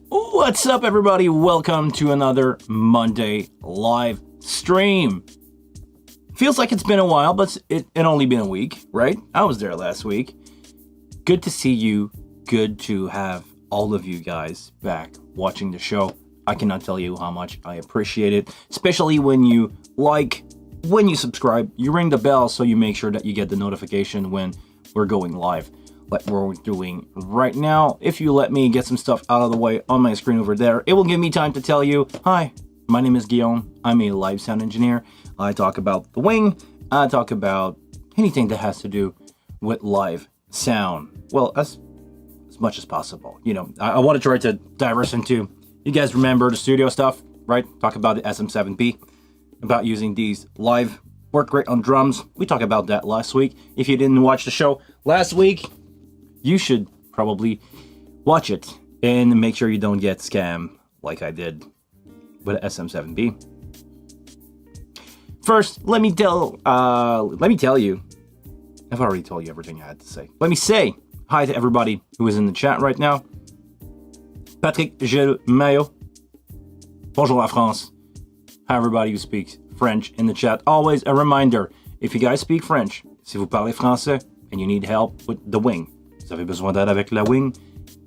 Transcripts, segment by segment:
What's up, everybody? Welcome to another Monday live stream. Feels like it's been a while, but it only been a week, right? I was there last week. Good to see you. Good to have all of you guys back watching the show. I cannot tell you how much I appreciate it, especially when you like, when you subscribe, you ring the bell so you make sure that you get the notification when we're going live, like we're doing right now. If you let me get some stuff out of the way on my screen over there, it will give me time to tell you, hi, my name is Guillaume. I'm a live sound engineer. I talk about the wing. I talk about anything that has to do with live sound. Well, as much as possible. You know, I want to try to diverse into, you guys remember the studio stuff, right? Talk about the SM7B, about using these live, work great on drums. We talked about that last week. If you didn't watch the show last week, you should probably watch it and make sure you don't get scammed like I did with SM7B. First, let me tell you, I've already told you everything I had to say. Let me say hi to everybody who is in the chat right now. Patrick Gilles Maillot. Bonjour la France. Hi everybody who speaks French in the chat. Always a reminder, if you guys speak French, si vous parlez français and you need help with the wing, si vous avez besoin d'aide avec la wing,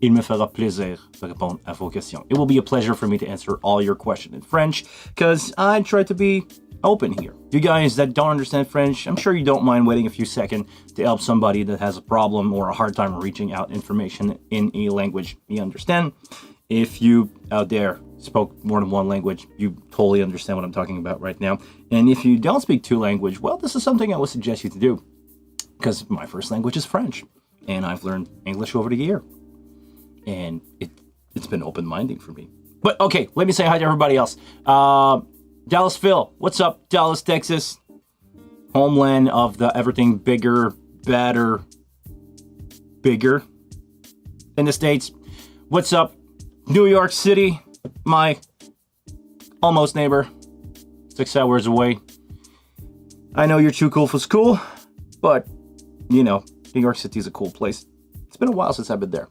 il me fera plaisir de répondre à vos questions. It will be a pleasure for me to answer all your questions in French, because I try to be open here. You guys that don't understand French, I'm sure you don't mind waiting a few seconds to help somebody that has a problem or a hard time reaching out information in a language you understand. If you out there spoke more than one language, you totally understand what I'm talking about right now. And if you don't speak two languages, well, this is something I would suggest you to do, because my first language is French, and I've learned English over the year, and it's been open-minded for me. But okay, let me say hi to everybody else. Dallas Phil, what's up? Dallas, Texas, homeland of the everything bigger, better, bigger in the States. What's up? New York City, my almost neighbor, 6 hours away. I know you're too cool for school, but you know, New York City is a cool place. It's been a while since I've been there.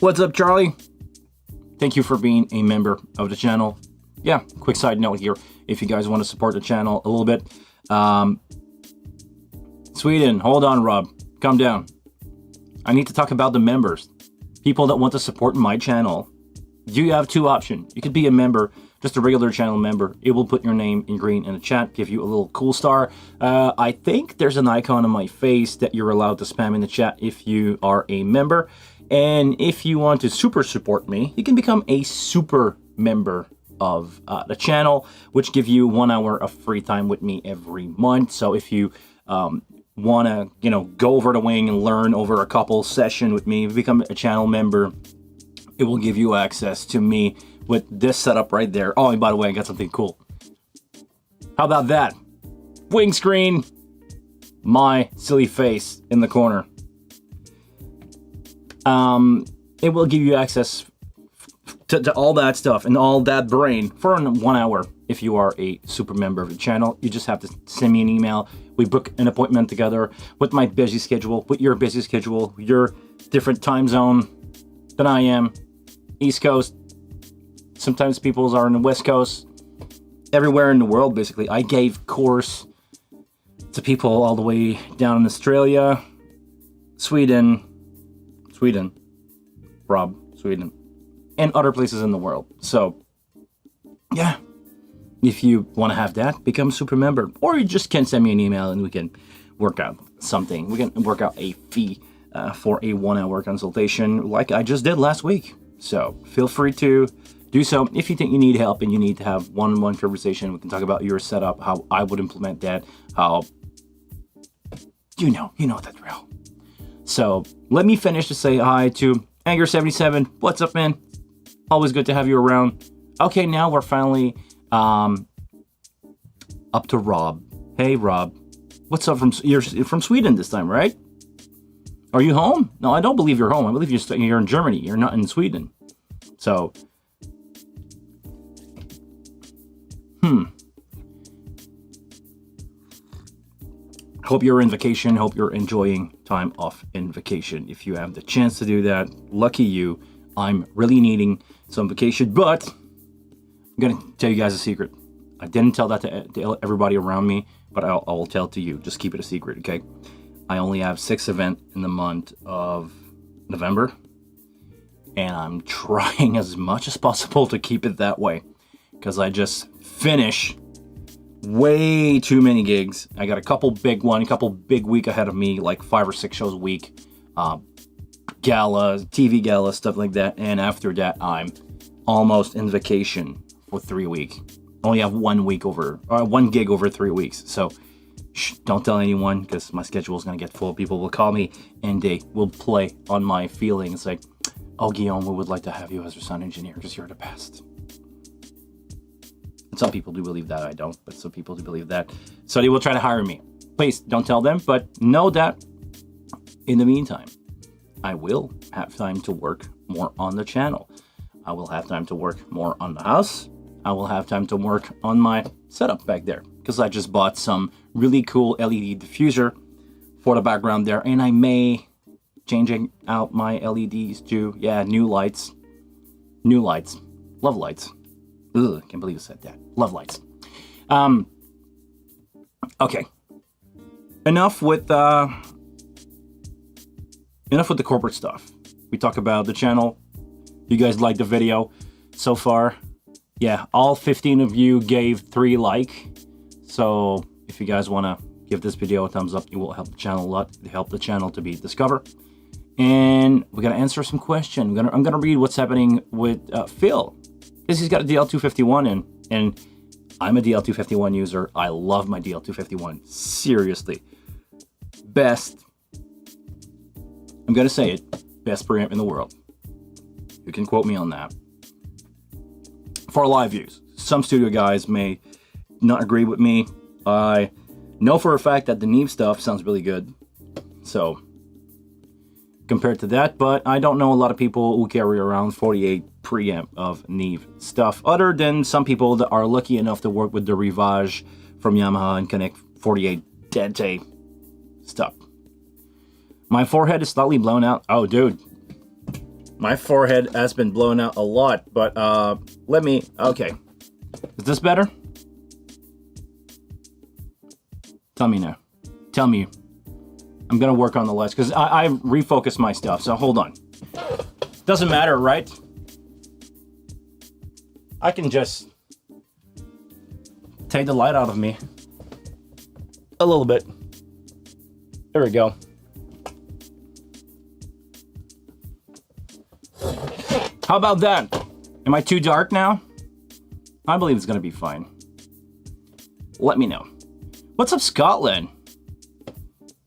What's up, Charlie? Thank you for being a member of the channel. Yeah, quick side note here. If you guys want to support the channel a little bit. Sweden, hold on, Rob. Calm down. I need to talk about the members. People that want to support my channel. You have two options. You could be a member, just a regular channel member. It will put your name in green in the chat, give you a little cool star. I think there's an icon on my face that you're allowed to spam in the chat if you are a member. And if you want to super support me, you can become a super member of the channel, which give you 1 hour of free time with me every month. So if you want to, you know, go over the wing and learn over a couple session with me, become a channel member, it will give you access to me with this setup right there. Oh, and by the way, I got something cool. How about that? Wing screen, my silly face in the corner. It will give you access to all that stuff and all that brain for 1 hour. If you are a super member of the channel, you just have to send me an email. We book an appointment together with my busy schedule, with your busy schedule, your different time zone than I am. East Coast. Sometimes people are on the West Coast. Everywhere in the world, basically. I gave course to people all the way down in Australia, Sweden, Rob, Sweden, and other places in the world. So, yeah, if you want to have that, become a super member. Or you just can send me an email and we can work out something. We can work out a fee for a 1 hour consultation like I just did last week. So feel free to do so. If you think you need help and you need to have one-on-one conversation, we can talk about your setup, how I would implement that, how, you know the drill. So let me finish to say hi to Anger77. What's up, man? Always good to have you around. Okay, now we're finally up to Rob. Hey, Rob. What's up you're from Sweden this time, right? Are you home? No, I don't believe you're home. I believe you're in Germany. You're not in Sweden. So, Hope you're in vacation. Hope you're enjoying time off in vacation. If you have the chance to do that, lucky you. I'm really needing some vacation, but I'm going to tell you guys a secret. I didn't tell that to everybody around me, but I will tell it to you. Just keep it a secret, okay? I only have 6 events in the month of November, and I'm trying as much as possible to keep it that way because I just finished way too many gigs. I got a couple big week ahead of me, like 5 or 6 shows a week, gala, TV gala, stuff like that. And after that, I'm almost in vacation for 3 weeks. Only have 1 gig over 3 weeks. So don't tell anyone because my schedule is gonna get full. People will call me and they will play on my feelings like, "Oh, Guillaume, we would like to have you as our sound engineer because you're the best." Some people do believe that. I don't, but some people do believe that. So they will try to hire me. Please don't tell them, but know that in the meantime, I will have time to work more on the channel. I will have time to work more on the house. I will have time to work on my setup back there because I just bought some really cool LED diffuser for the background there, and I may changing out my LEDs to, new lights. New lights. Love lights. Ugh, can't believe I said that. Love lights. Okay. Enough with the corporate stuff. We talk about the channel. You guys liked the video so far. Yeah, all 15 of you gave 3 like. So if you guys want to give this video a thumbs up, it will help the channel a lot. It help the channel to be discovered. And we're gonna answer some questions. I'm gonna read what's happening with Phil. Because he's got a DL251 in, and I'm a DL251 user. I love my DL251. Seriously. Best, I'm going to say it, best preamp in the world. You can quote me on that. For live use, some studio guys may not agree with me. I know for a fact that the Neve stuff sounds really good. So, compared to that, but I don't know a lot of people who carry around 48 preamp of Neve stuff, other than some people that are lucky enough to work with the Rivage from Yamaha and connect 48 Dente stuff. My forehead is slightly blown out. Oh, dude. My forehead has been blown out a lot, but okay. Is this better? Tell me now. Tell me. I'm gonna work on the lights because I refocused my stuff, so hold on. Doesn't matter, right? I can just take the light out of me. A little bit. There we go. How about that? Am I too dark now? I believe it's gonna be fine. Let me know. What's up, Scotland?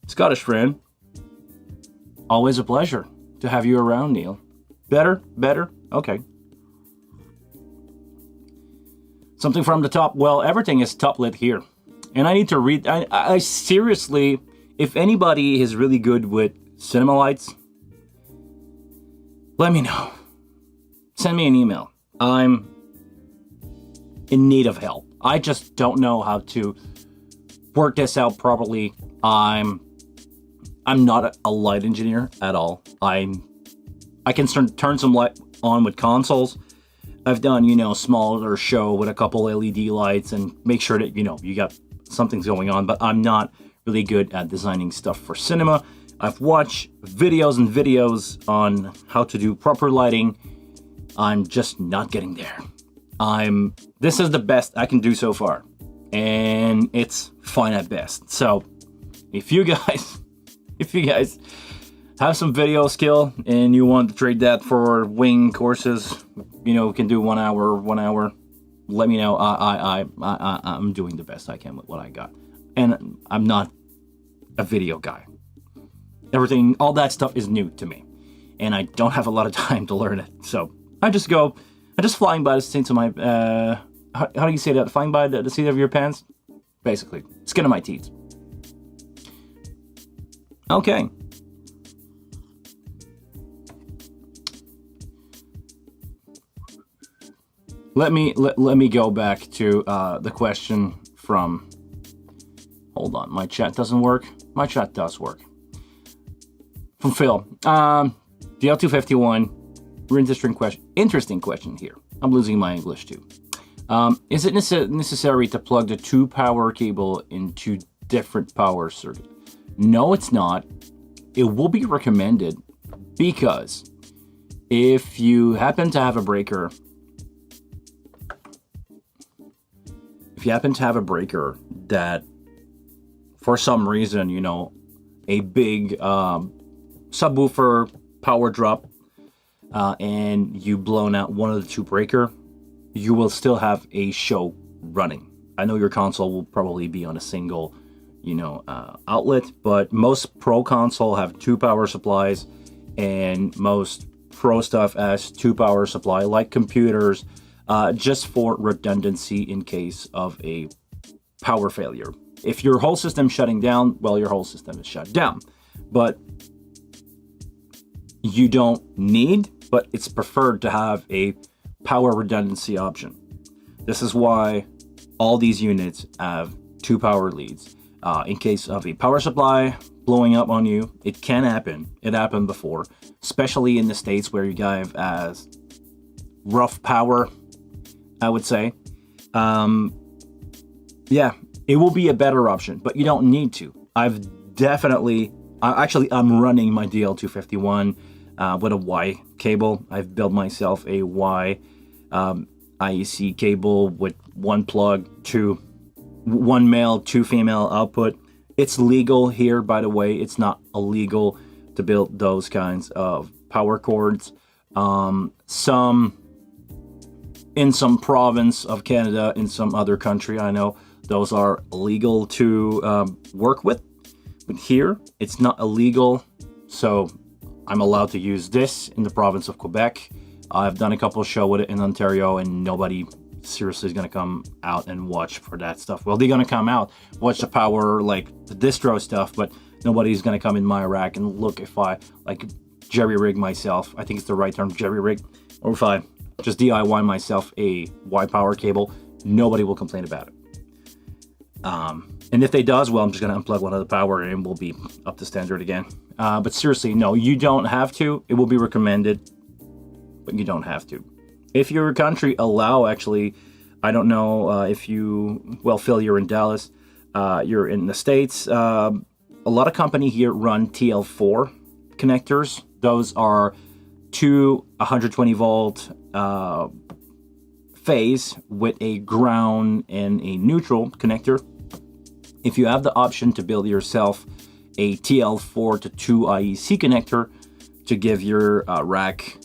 Scottish friend. Always a pleasure to have you around, Neil. Better? Okay. Something from the top. Well, everything is top lit here. And I need to read. I seriously, if anybody is really good with cinema lights, let me know. Send me an email. I'm in need of help. I just don't know how to work this out properly. I'm not a light engineer at all. I can turn some light on with consoles. I've done, smaller show with a couple LED lights and make sure that, you got something's going on, but I'm not really good at designing stuff for cinema. I've watched videos and videos on how to do proper lighting. I'm just not getting there. This is the best I can do so far, and it's fine at best. So if you guys have some video skill and you want to trade that for wing courses, we can do 1 hour. Let me know. I'm doing the best I can with what I got, and I'm not a video guy. All that stuff is new to me, and I don't have a lot of time to learn it. So I'm just flying by the seat of my, how do you say that? Flying by the seat of your pants? Basically, skin of my teeth. Okay. Let me go back to the question from Hold on, my chat doesn't work. My chat does work. From Phil. DL251. Interesting question here. I'm losing my English too. Is it necessary to plug the 2 power cable into different power circuit? No, it's not. It will be recommended because if you happen to have a breaker, that for some reason, you know, a big subwoofer power drop and you blown out one of the 2 breaker, you will still have a show running. I know your console will probably be on a single, you know, outlet, but most pro console have 2 power supplies, and most pro stuff has 2 power supply, like computers, just for redundancy in case of a power failure. If your whole system is shutting down, well, your whole system is shut down. But you don't need, but it's preferred to have a power redundancy option. This is why all these units have 2 power leads. In case of a power supply blowing up on you, it can happen. It happened before, especially in the States where you guys has rough power, I would say. Yeah, it will be a better option, but you don't need to. I'm running my DL251 with a Y cable. I've built myself a Y IEC cable with 1 plug, 1 male, 2 female output. It's legal here, by the way. It's not illegal to build those kinds of power cords. In some province of Canada, in some other country, I know those are illegal to work with. But here, it's not illegal, so I'm allowed to use this in the province of Quebec. I've done a couple of shows with it in Ontario, and nobody seriously is going to come out and watch for that stuff. Well, they're going to come out, watch the power, like the distro stuff, but nobody's going to come in my rack and look if I, like, jerry-rig myself. I think it's the right term, jerry-rig. Or if I just DIY myself a Y power cable, nobody will complain about it. And if they does, well, I'm just going to unplug one of the power and we'll be up to standard again. But seriously, no, you don't have to. It will be recommended, but you don't have to. If your country allow, actually, I don't know if you, well, Phil, you're in Dallas, you're in the States. A lot of company here run TL4 connectors. Those are 2 120 volt phase with a ground and a neutral connector. If you have the option to build yourself a TL4 to 2 IEC connector to give your rack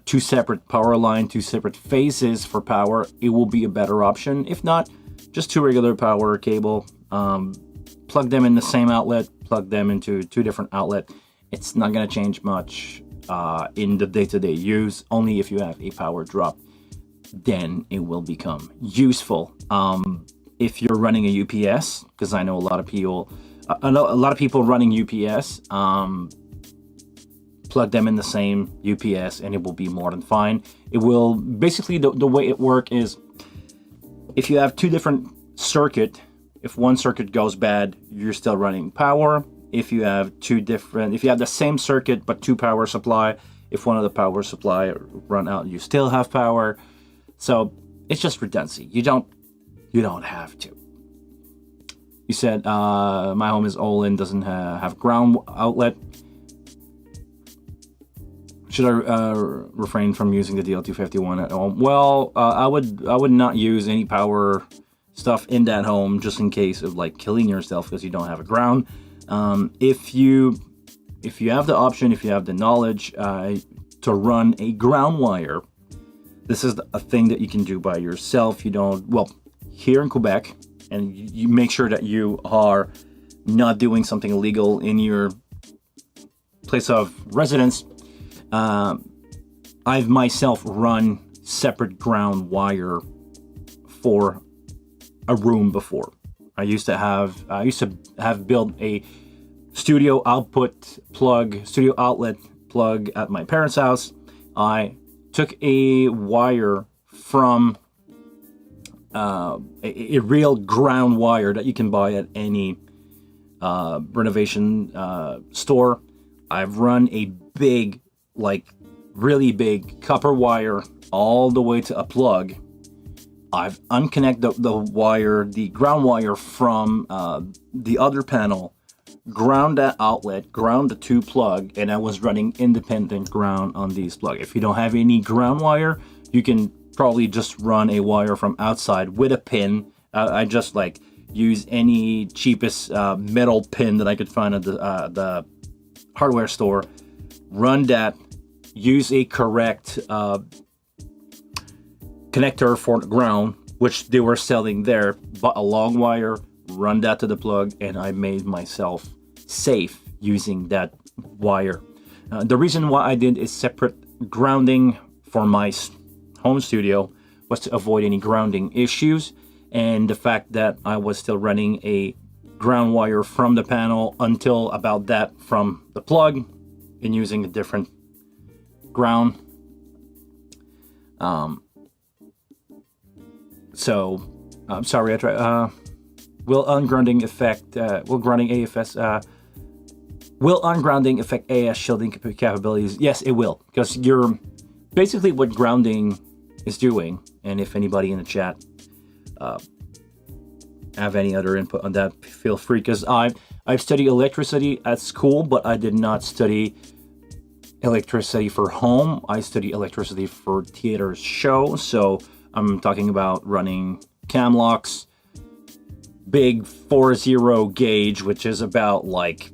2 separate power line, 2 separate phases for power, it will be a better option. If not, just 2 regular power cable, plug them in the same outlet, plug them into 2 different outlets. It's not going to change much in the day-to-day use. Only if you have a power drop, then it will become useful. If you're running a UPS, because I know a lot of people running UPS, plug them in the same UPS and it will be more than fine. It will basically, the way it works is if you have 2 different circuit, if one circuit goes bad, you're still running power. If you have the same circuit but 2 power supply, if one of the power supply run out, you still have power. So it's just redundancy. You don't have to. You said my home is old and doesn't have ground outlet. Should I refrain from using the DL251 at home? Well, I would not use any power stuff in that home just in case of like killing yourself because you don't have a ground. If you have the option, if you have the knowledge to run a ground wire, this is a thing that you can do by yourself. You don't, well, here in Quebec, and you make sure that you are not doing something illegal in your place of residence. I've myself run separate ground wire for a room before. I used to have built a studio outlet plug at my parents' house. I took a wire from a real ground wire that you can buy at any renovation store. I've run a big, like really big copper wire all the way to a plug. I've unconnected the wire, the ground wire from the other panel, ground that outlet, ground the two plug, and I was running independent ground on these plug. If you don't have any ground wire, you can probably just run a wire from outside with a pin. I just like use any cheapest metal pin that I could find at the hardware store, run that, use a correct connector for the ground, which they were selling there, but a long wire, run that to the plug, and I made myself safe using that wire. The reason why I did a separate grounding for my home studio was to avoid any grounding issues, and the fact that I was still running a ground wire from the panel until about that from the plug and using a different ground. So I'm sorry, I tried. Will ungrounding affect AS shielding capabilities? Yes, it will, because you're basically what grounding is doing. And if anybody in the chat have any other input on that, feel free, because I've studied electricity at school, but I did not study electricity for home. I studied electricity for theater show. So I'm talking about running cam locks, big 4-0 gauge, which is about like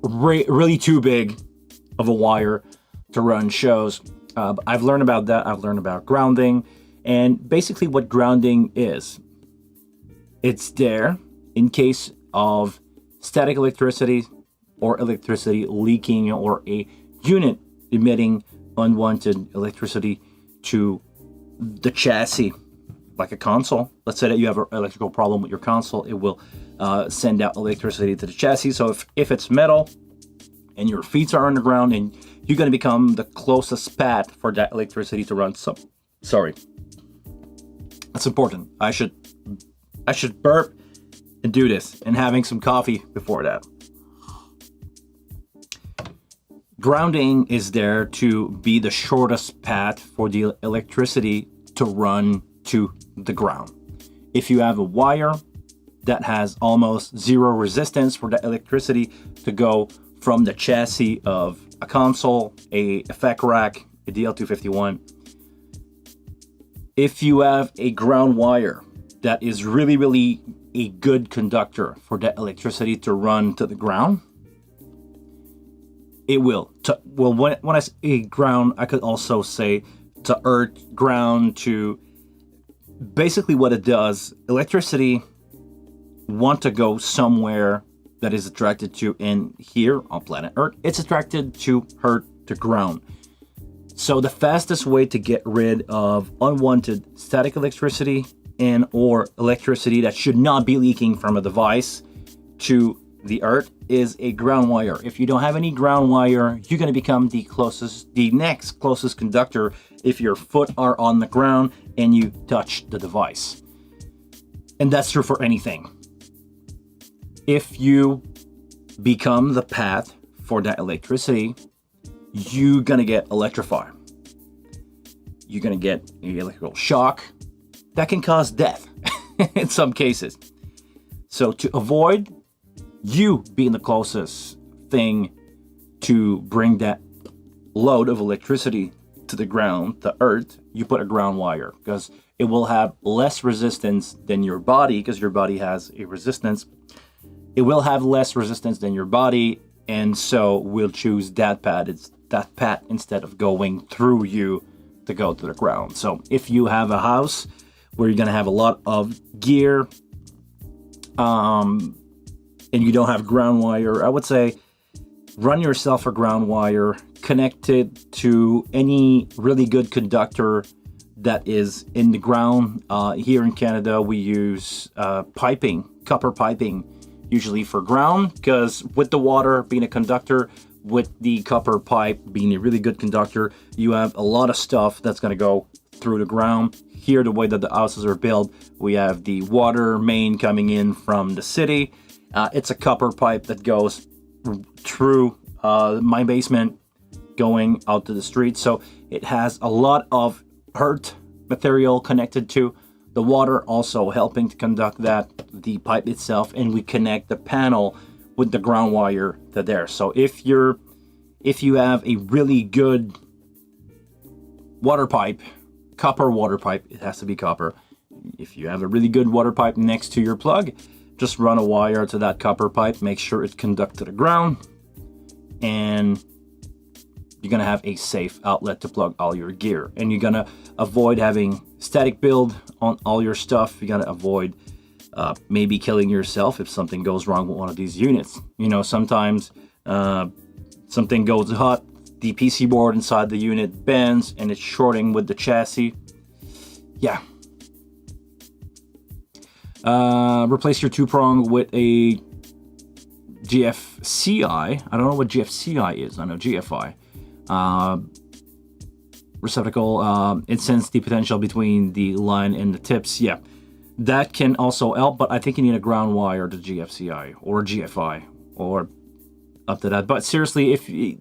really too big of a wire to run shows. I've learned about that. I've learned about grounding, and basically what grounding is. It's there in case of static electricity or electricity leaking or a unit emitting unwanted electricity to the chassis, like a console. Let's say that you have an electrical problem with your console, it will send out electricity to the chassis. So if it's metal and your feet are on the ground, and you're going to become the closest path for that electricity to run. So, sorry, that's important. I should burp and do this, and having some coffee before that. Grounding is there to be the shortest path for the electricity to run to the ground. If you have a wire that has almost zero resistance for the electricity to go from the chassis of a console, a effect rack, a DL251, if you have a ground wire that is really a good conductor for that electricity to run to the ground, it will. When I say ground, I could also say to earth, ground, to basically what it does. Electricity want to go somewhere that is attracted to, and here on planet Earth, it's attracted to earth, to ground. So the fastest way to get rid of unwanted static electricity and or electricity that should not be leaking from a device to the earth is a ground wire. If you don't have any ground wire, you're going to become the next closest conductor if your foot are on the ground and you touch the device. And that's true for anything. If you become the path for that electricity, you're going to get electrified. You're going to get an electrical shock that can cause death in some cases. So to avoid you being the closest thing to bring that load of electricity to the ground, the earth, you put a ground wire, because it will have less resistance than your body, because your body has a resistance. It will have less resistance than your body, and so we'll choose that path. It's that path instead of going through you to go to the ground. So if you have a house where you're going to have a lot of gear, and you don't have ground wire, I would say run yourself a ground wire, connect it to any really good conductor that is in the ground. Here in Canada, we use piping, copper piping, usually for ground, because with the water being a conductor, with the copper pipe being a really good conductor, you have a lot of stuff that's going to go through the ground. Here, the way that the houses are built, we have the water main coming in from the city. It's a copper pipe that goes through my basement, going out to the street. So it has a lot of earth material connected to the water, also helping to conduct that, the pipe itself, and we connect the panel with the ground wire to there. So if you have a really good water pipe, copper water pipe, it has to be copper. If you have a really good water pipe next to your plug, just run a wire to that copper pipe, make sure it conducts to the ground, and you're gonna have a safe outlet to plug all your gear. And you're gonna avoid having static build on all your stuff. You're gonna avoid maybe killing yourself if something goes wrong with one of these units. You know, sometimes something goes hot, the PC board inside the unit bends and it's shorting with the chassis. Yeah. Replace your 2-prong with a GFCI. I don't know what GFCI is. I know GFI. Receptacle. It sends the potential between the line and the tips. Yeah. That can also help, but I think you need a ground wire to GFCI or GFI or up to that. But seriously, if you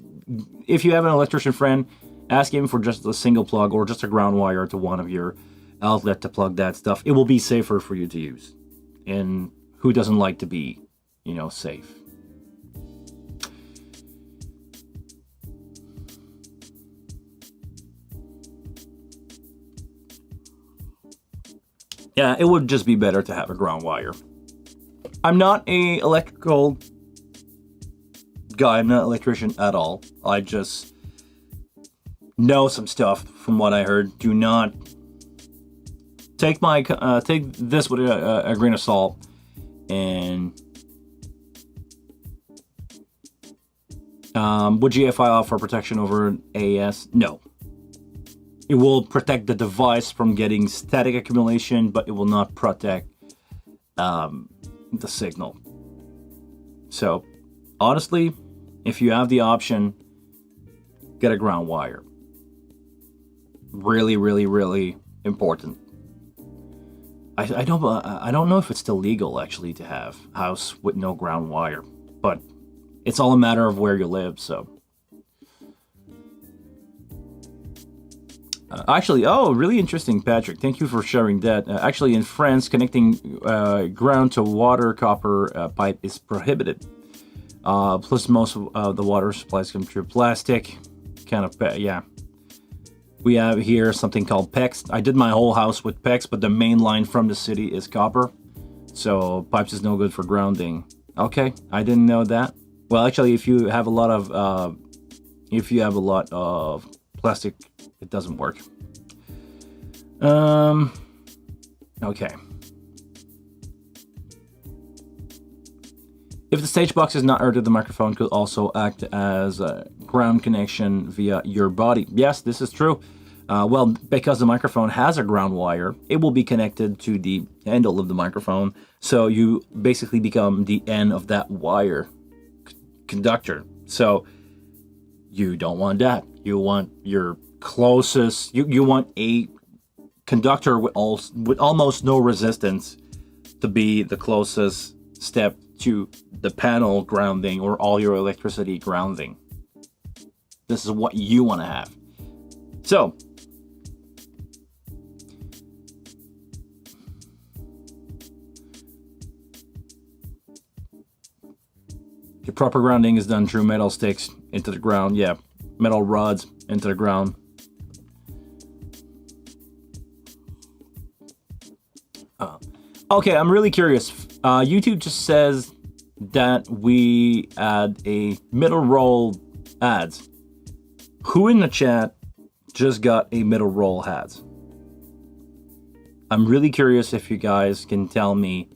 have an electrician friend, ask him for just a single plug or just a ground wire to one of your outlet to plug that stuff. It will be safer for you to use. And who doesn't like to be, safe? Yeah, it would just be better to have a ground wire. I'm not a electrical guy. I'm not an electrician at all. I just know some stuff from what I heard. Do not take this with a grain of salt. And would GFI offer protection over an AES? No. It will protect the device from getting static accumulation, but it will not protect the signal. So, honestly, if you have the option, get a ground wire. Really, really, really important. I don't know if it's still legal actually to have a house with no ground wire, but it's all a matter of where you live. So. Really interesting, Patrick. Thank you for sharing that. Actually, in France, connecting ground to water copper pipe is prohibited. Plus, most of the water supplies come through plastic. Yeah. We have here something called PEX. I did my whole house with PEX, but the main line from the city is copper. So, pipes is no good for grounding. Okay, I didn't know that. Well, actually, if you have a lot of plastic, it doesn't work. Okay. If the stage box is not earthed, the microphone could also act as a ground connection via your body. Yes, this is true. Because the microphone has a ground wire, it will be connected to the handle of the microphone. So you basically become the end of that wire conductor. So you don't want that. You want your closest, you want a conductor with almost no resistance to be the closest step to the panel grounding or all your electricity grounding. This is what you want to have. So, your proper grounding is done through metal sticks into the ground. Yeah, metal rods into the ground. Okay, I'm really curious. YouTube just says that we add a middle roll ads. Who in the chat just got a middle roll ads? I'm really curious if you guys can tell me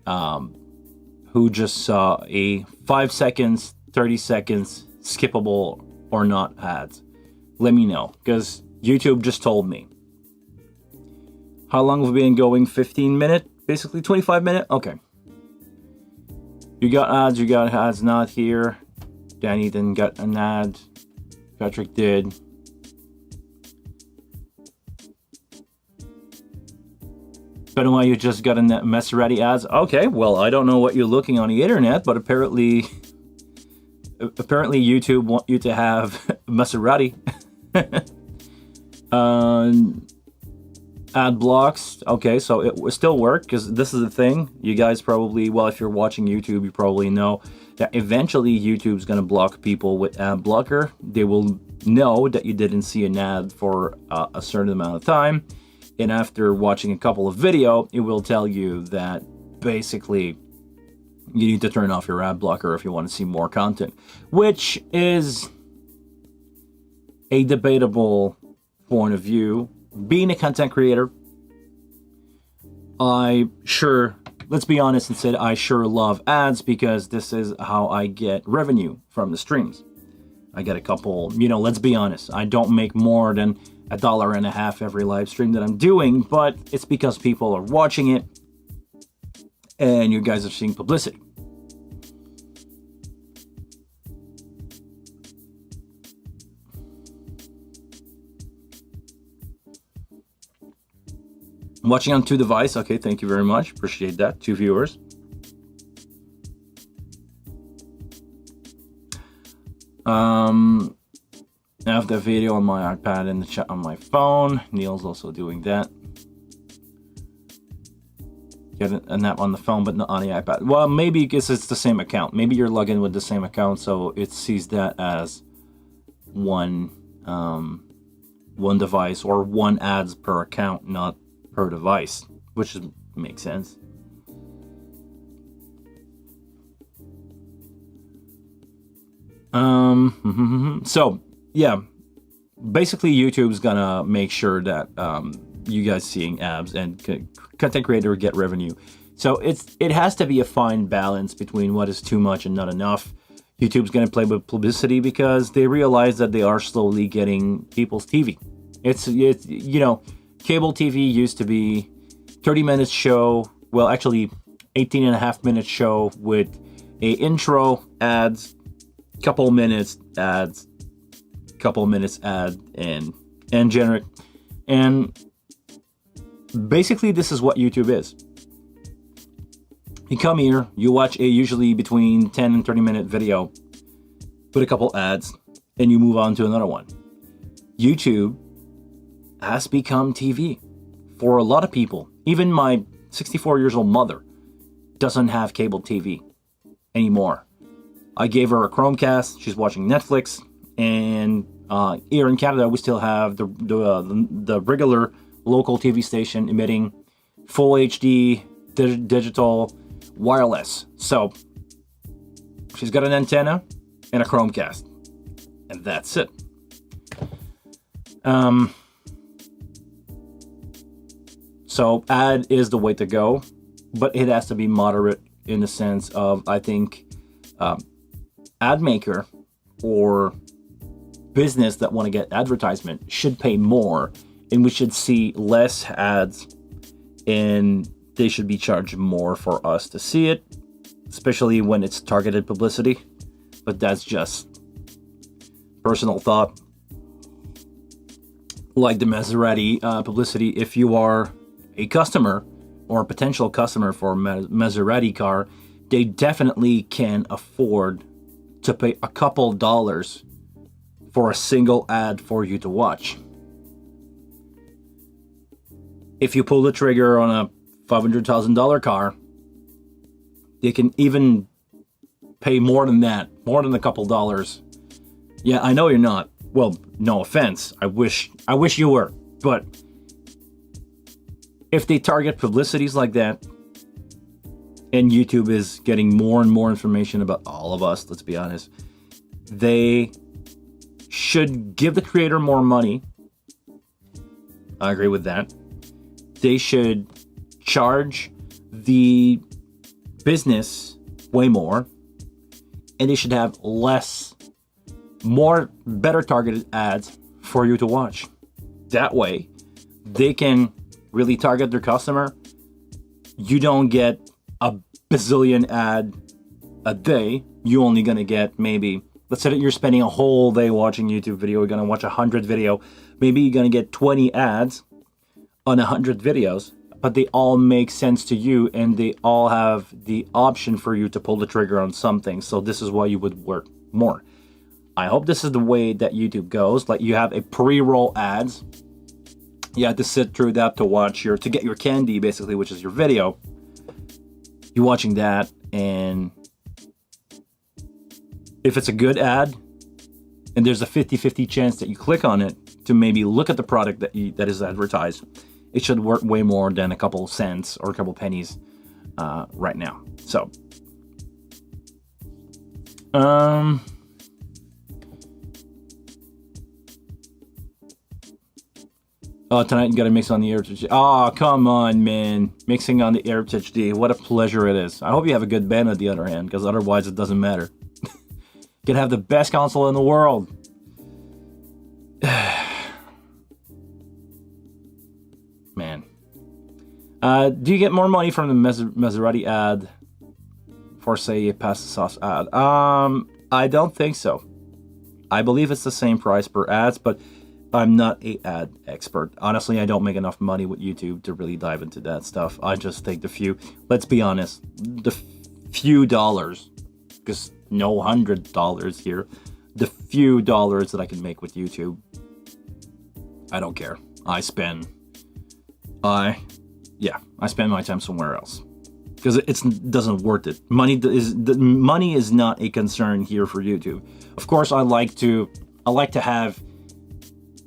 who just saw a 5 seconds, 30 seconds, skippable or not ads. Let me know, because YouTube just told me. How long have we been going? 15 minutes? Basically 25 minutes? Okay. You got ads not here. Danny didn't get an ad. Patrick did. But why you just got a Maserati ads? Okay, well, I don't know what you're looking on the internet, but apparently YouTube want you to have Maserati. Ad blocks. Okay, so it will still work, because this is the thing. You guys probably, well, if you're watching YouTube, you probably know that eventually YouTube's going to block people with ad blocker. They will know that you didn't see an ad for a certain amount of time. And after watching a couple of videos, it will tell you that basically you need to turn off your ad blocker if you want to see more content, which is a debatable point of view. Being a content creator, let's be honest and say I sure love ads, because this is how I get revenue from the streams. I get a couple, let's be honest, I don't make more than $1.50 every live stream that I'm doing, but it's because people are watching it and you guys are seeing publicity. Watching on 2 devices, okay, thank you very much, appreciate that. 2 viewers. I have the video on my iPad and the chat on my phone. Neil's also doing that. Get an app on the phone, but not on the iPad. Well, maybe because it's the same account. Maybe you're logged in with the same account, so it sees that as one device, or 1 ads per account, not per device, which makes sense. So yeah, basically YouTube's gonna make sure that you guys seeing ads and content creator get revenue. So it has to be a fine balance between what is too much and not enough. YouTube's gonna play with publicity because they realize that they are slowly getting people's TV. It's cable TV used to be 30 minutes show, well actually 18.5 minute show with a intro, ads, couple minutes ads, couple minutes ad, and generic. And basically this is what YouTube is. You come here, you watch a usually between 10 and 30 minute video with a couple ads, and you move on to another one. YouTube has become TV for a lot of people. Even my 64 years old mother doesn't have cable TV anymore. I gave her a Chromecast. She's watching Netflix, and here in Canada, we still have the regular local TV station emitting full HD, digital, wireless. So she's got an antenna and a Chromecast, and that's it. So ad is the way to go, but it has to be moderate in the sense of, I think, ad maker or business that want to get advertisement should pay more, and we should see less ads, and they should be charged more for us to see it, especially when it's targeted publicity. But that's just personal thought. Like the Maserati publicity, if you are a customer or a potential customer for a Maserati car, they definitely can afford to pay a couple dollars for a single ad for you to watch. If you pull the trigger on a $500,000 car, they can even pay more than that, more than a couple dollars. Yeah, I know you're not. Well, no offense. I wish you were. But if they target publicities like that, and YouTube is getting more and more information about all of us, let's be honest, they should give the creator more money. I agree with that. They should charge the business way more, and they should have better targeted ads for you to watch. That way, they can really target their customer. You don't get a bazillion ad a day. You're only gonna get maybe, let's say that you're spending a whole day watching YouTube video, you're gonna watch 100 video. Maybe you're gonna get 20 ads on 100 videos. but they all make sense to you, and they all have the option for you to pull the trigger on something. So this is why you would work more. I hope this is the way that YouTube goes. Like, you have a pre-roll ads. You have to sit through that to get your candy, basically, which is your video. You're watching that, and if it's a good ad, and there's a 50-50 chance that you click on it to maybe look at the product that is advertised, it should work way more than a couple cents or a couple pennies right now. So, oh, tonight you gotta mix on the Heritage. Oh, come on, man. Mixing on the Heritage D. What a pleasure it is. I hope you have a good band on the other hand, because otherwise it doesn't matter. You can have the best console in the world. Man. Do you get more money from the Maserati ad for, say, a pasta sauce ad? I don't think so. I believe it's the same price per ads, but I'm not a ad expert. Honestly, I don't make enough money with YouTube to really dive into that stuff. I just take the few, let's be honest, the few dollars, because no $100 here, the few dollars that I can make with YouTube, I don't care. I spend my time somewhere else, because it doesn't worth it. Money is not a concern here for YouTube. Of course, I like to have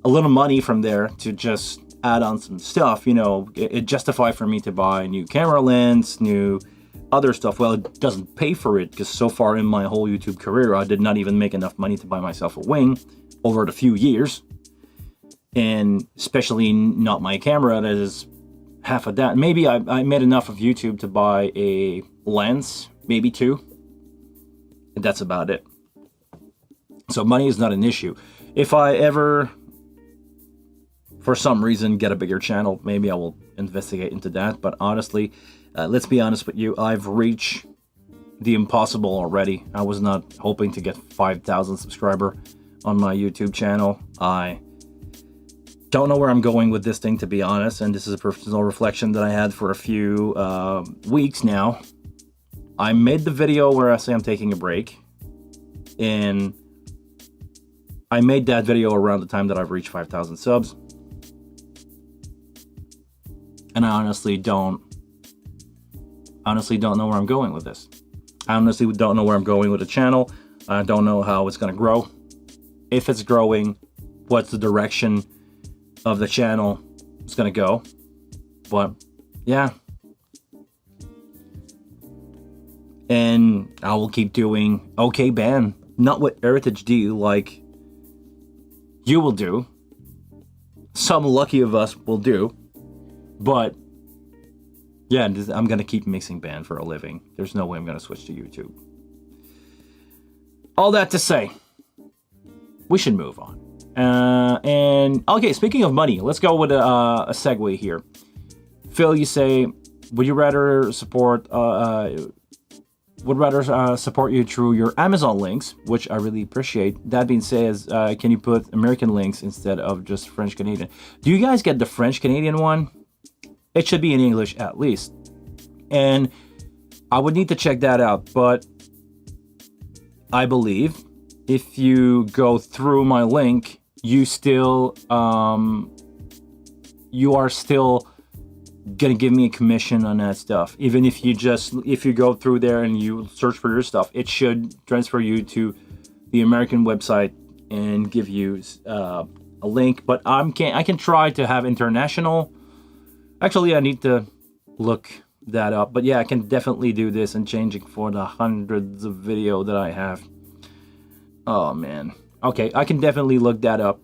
a little money from there to just add on some stuff. You know, it justify for me to buy a new camera lens, new other stuff. Well, it doesn't pay for it, because so far in my whole YouTube career, I did not even make enough money to buy myself a wing over the few years, and especially not my camera that is half of that. Maybe I made enough of YouTube to buy a lens, maybe two, and that's about it. So money is not an issue. If I ever, for some reason, get a bigger channel, maybe I will investigate into that. But honestly, let's be honest with you, I've reached the impossible already. I was not hoping to get 5,000 subscribers on my YouTube channel. I don't know where I'm going with this thing, to be honest, and this is a personal reflection that I had for a few weeks now. I made the video where I say I'm taking a break, and I made that video around the time that I've reached 5,000 subs. And I honestly don't know where I'm going with this. I honestly don't know where I'm going with the channel. I don't know how it's going to grow. If it's growing, what's the direction of the channel it's going to go. But yeah. And I will keep doing okay ban. Not what Heritage D like you will do. Some lucky of us will do. But yeah, I'm going to keep mixing band for a living. There's no way I'm going to switch to YouTube. All that to say, we should move on. And okay, speaking of money, let's go with a segue here. Phil, you say, would rather support you through your Amazon links, which I really appreciate. That being said, can you put American links instead of just French Canadian? Do you guys get the French Canadian one? It should be in English at least. And I would need to check that out, but I believe if you go through my link, you are still gonna give me a commission on that stuff. Even if you go through there and you search for your stuff, it should transfer you to the American website and give you a link. But I can try to have international. Actually, I need to look that up. But yeah, I can definitely do this and change it for the hundreds of video that I have. Oh man. Okay, I can definitely look that up.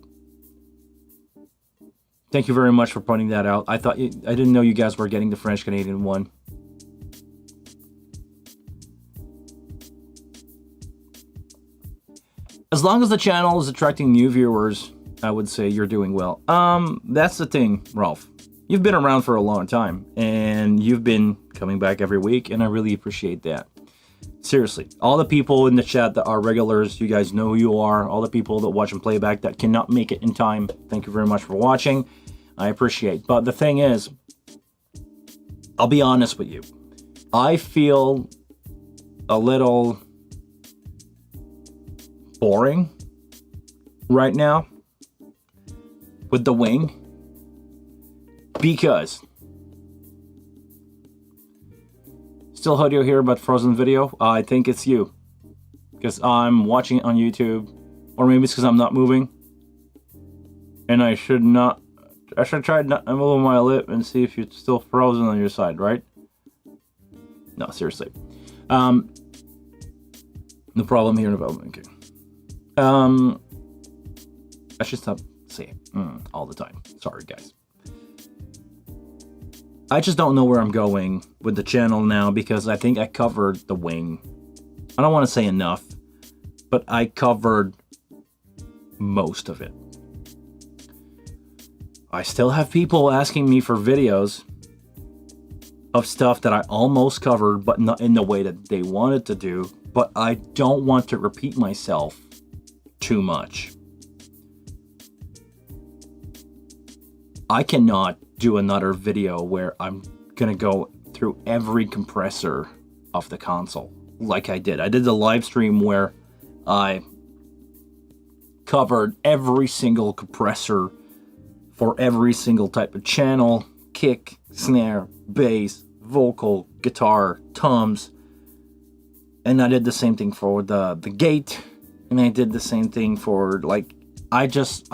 Thank you very much for pointing that out. I didn't know you guys were getting the French Canadian one. As long as the channel is attracting new viewers, I would say you're doing well. That's the thing, Rolf. You've been around for a long time, and you've been coming back every week, and I really appreciate that. Seriously, all the people in the chat that are regulars, you guys know who you are. All the people that watch and playback that cannot make it in time, thank you very much for watching. I appreciate. But the thing is, I'll be honest with you. I feel a little boring right now with the wing because still audio here about Frozen video. I think it's you because I'm watching it on YouTube, or maybe it's because I'm not moving and I should try not to move my lip and see if it's still frozen on your side, right? No, seriously. No problem here in development. Okay. I should stop saying all the time. Sorry, guys. I just don't know where I'm going with the channel now because I think I covered the wing. I don't want to say enough, but I covered most of it. I still have people asking me for videos of stuff that I almost covered, but not in the way that they wanted to do. But I don't want to repeat myself too much. I cannot do another video where I'm gonna go through every compressor of the console like I did. I did the live stream where I covered every single compressor for every single type of channel: kick, snare, bass, vocal, guitar, toms. And I did the same thing for the gate, and I did the same thing for, like, I just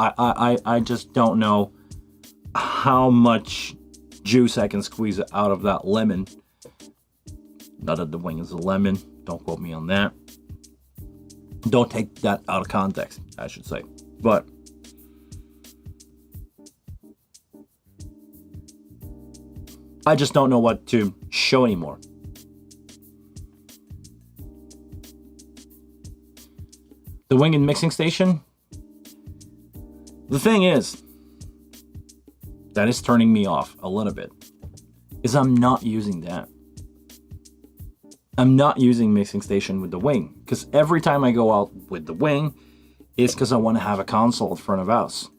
don't know how much juice I can squeeze out of that lemon. Not that the wing is a lemon, don't quote me on that. Don't take that out of context, I should say. But I just don't know what to show anymore. The wing and mixing station. The thing is, that is turning me off a little bit, is I'm not using that. I'm not using mixing station with the wing, because every time I go out with the wing, it's because I want to have a console in front of house.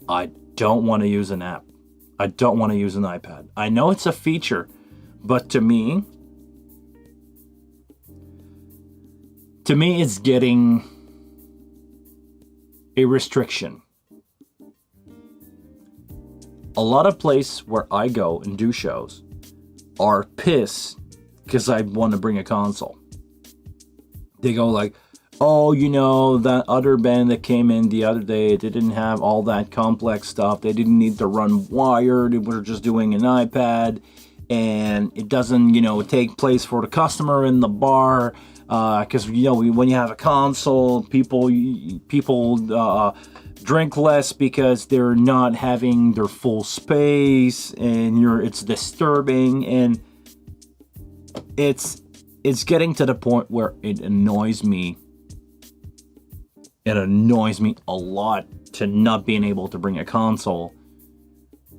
I don't want to use an app. I don't want to use an iPad. I know it's a feature, but to me it's getting a restriction. A lot of places where I go and do shows are pissed because I want to bring a console. They go like, oh, you know, that other band that came in the other day, they didn't have all that complex stuff. They didn't need to run wired. They were just doing an iPad. And it doesn't, you know, take place for the customer in the bar. Because, you know, when you have a console, people drink less because they're not having their full space, and it's disturbing, and it's getting to the point where it annoys me. It annoys me a lot to not being able to bring a console,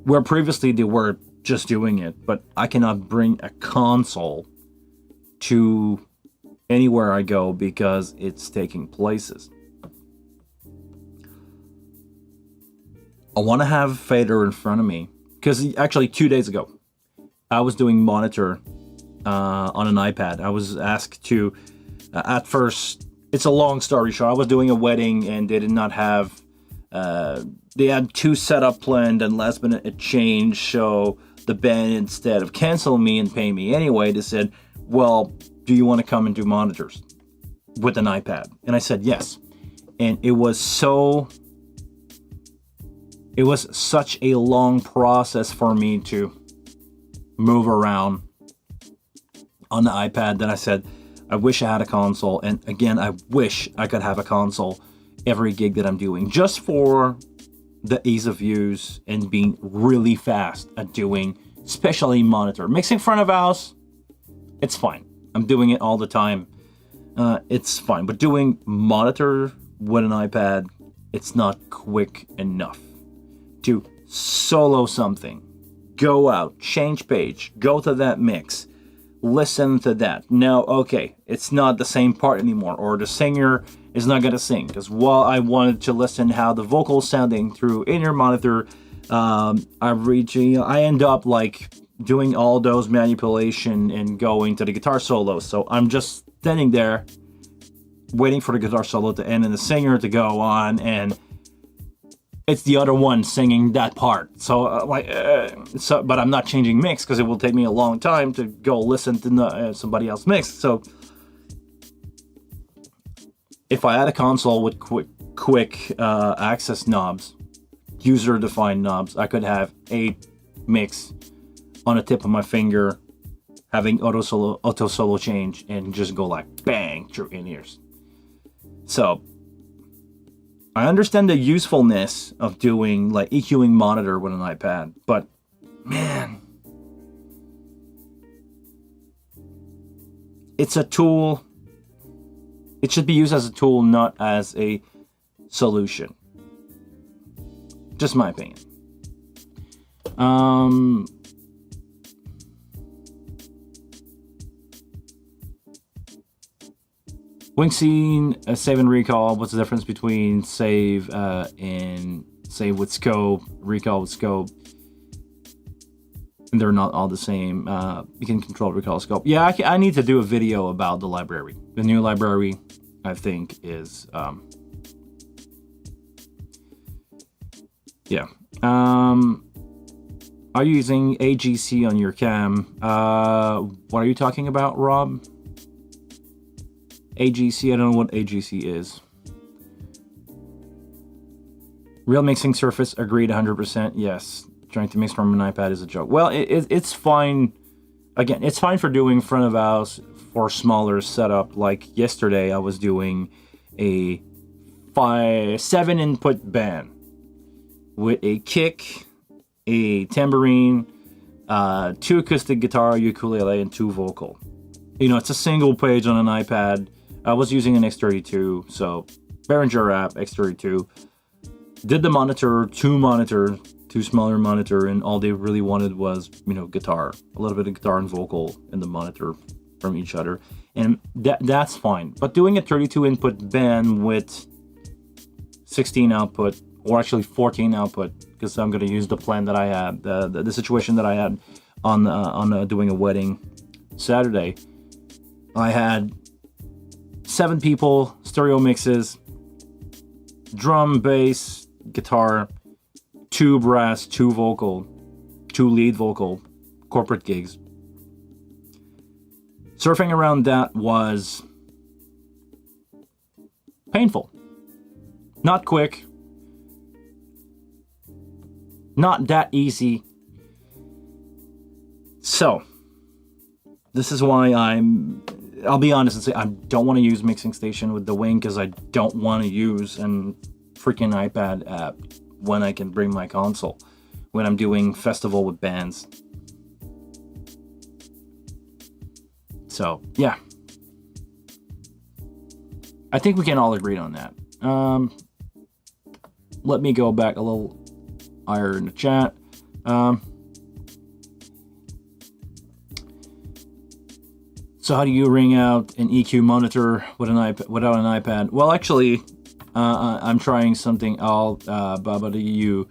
where previously they were just doing it, but I cannot bring a console to anywhere I go because it's taking places. I want to have fader in front of me, because actually 2 days ago I was doing monitor on an iPad. I was asked to at first, it's a long story short, I was doing a wedding and they did not have they had 2 setup planned, and last minute it changed, so the band, instead of canceling me and paying me anyway, they said, well, do you want to come and do monitors with an iPad? And I said yes. And it was such a long process for me to move around on the iPad that I said, I wish I had a console. And again, I wish I could have a console every gig that I'm doing, just for the ease of use and being really fast at doing, especially monitor. Mixing front of house, it's fine. I'm doing it all the time. It's fine. But doing monitor with an iPad, it's not quick enough to solo something, go out, change page, go to that mix, listen to that. Now, okay, it's not the same part anymore, or the singer is not gonna sing, because while I wanted to listen how the vocals sounding through in-ear monitor, I end up like doing all those manipulation and going to the guitar solo. So I'm just standing there waiting for the guitar solo to end and the singer to go on, and it's the other one singing that part. So but I'm not changing mix because it will take me a long time to go listen to somebody else mix. So if I had a console with quick access knobs, user-defined knobs, I could have a mix on the tip of my finger, having auto solo change, and just go like bang through in-ears. So I understand the usefulness of doing like EQing monitor with an iPad, but man, it's a tool. It should be used as a tool, not as a solution. Just my opinion. Wingscene, save and recall. What's the difference between save and save with scope, recall with scope? And they're not all the same. You can control recall scope. Yeah, I need to do a video about the library. The new library, I think, is yeah. Are you using AGC on your cam? What are you talking about, Rob? AGC, I don't know what AGC is. Real mixing surface, agreed 100%. Yes. Trying to mix from an iPad is a joke. Well, it's fine. Again, it's fine for doing front of house for smaller setup. Like yesterday, I was doing a 7 input band with a kick, a tambourine, 2 acoustic guitar, ukulele, and 2 vocal. You know, it's a single page on an iPad. I was using an X32, so Behringer app, X32. Did the monitor, 2 smaller monitor, and all they really wanted was, guitar. A little bit of guitar and vocal in the monitor from each other. And that's fine. But doing a 32 input band with 16 output, or actually 14 output, because I'm going to use the plan that I had, the situation that I had on doing a wedding Saturday. I had 7 people, stereo mixes, drum, bass, guitar, 2 brass, 2 vocal, 2 lead vocal, corporate gigs. Surfing around that was painful. Not quick. Not that easy. So, this is why I'll be honest and say I don't want to use Mixing Station with the Wing, because I don't want to use an freaking iPad app when I can bring my console when I'm doing festival with bands. So, yeah. I think we can all agree on that. Let me go back a little higher in the chat. So how do you ring out an EQ monitor with an iPad, without an iPad? Well, actually, I'm trying something Baba, you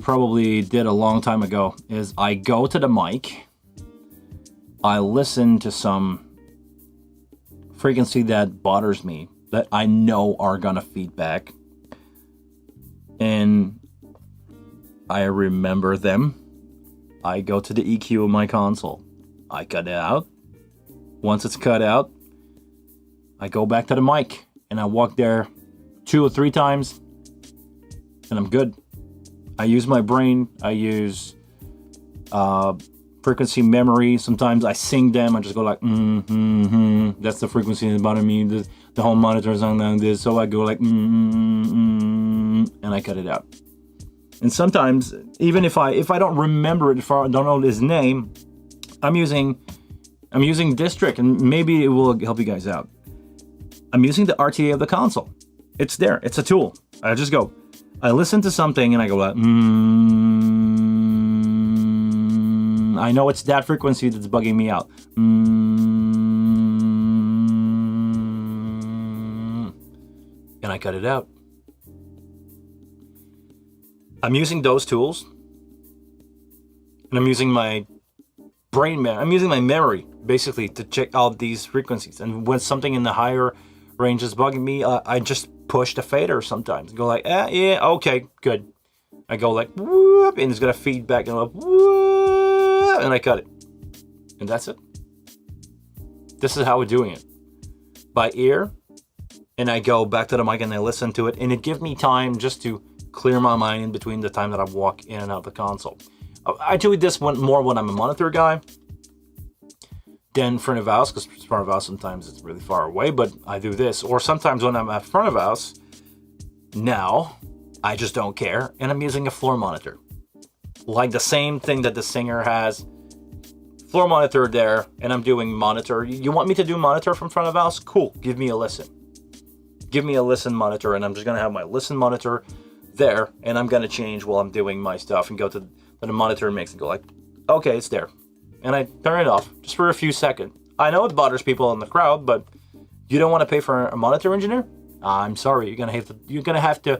probably did a long time ago, is I go to the mic, I listen to some frequency that bothers me, that I know are gonna feedback, and I remember them. I go to the EQ of my console, I cut it out. Once it's cut out, I go back to the mic and I walk there 2 or 3 times and I'm good. I use my brain. I use frequency memory. Sometimes I sing them. I just go like, that's the frequency that bothers me. The whole monitor is on like this. So I go like, and I cut it out. And sometimes, even if I don't remember it, if I don't know his name, I'm using this trick, and maybe it will help you guys out. I'm using the RTA of the console. It's there. It's a tool. I just go. I listen to something and I go like, I know it's that frequency that's bugging me out. And I cut it out. I'm using those tools And I'm using my I'm using my memory basically to check out these frequencies. And when something in the higher range is bugging me, I just push the fader sometimes. Go like, yeah, okay, good. I go like, whoop, and it's gonna feedback and whoop, and I cut it. And that's it. This is how we're doing it. By ear, and I go back to the mic and I listen to it, and it gives me time just to clear my mind in between the time that I walk in and out of the console. I do this one more when I'm a monitor guy than front of house, because front of house sometimes it's really far away, but I do this. Or sometimes when I'm at front of house, now I just don't care, and I'm using a floor monitor. Like the same thing that the singer has. Floor monitor there, and I'm doing monitor. You want me to do monitor from front of house? Cool, give me a listen. Give me a listen monitor, and I'm just gonna have my listen monitor there, and I'm gonna change while I'm doing my stuff and go to the monitor mix and go like, okay, it's there. And I turn it off just for a few seconds. I know it bothers people in the crowd, but you don't want to pay for a monitor engineer? I'm sorry, you're gonna have to.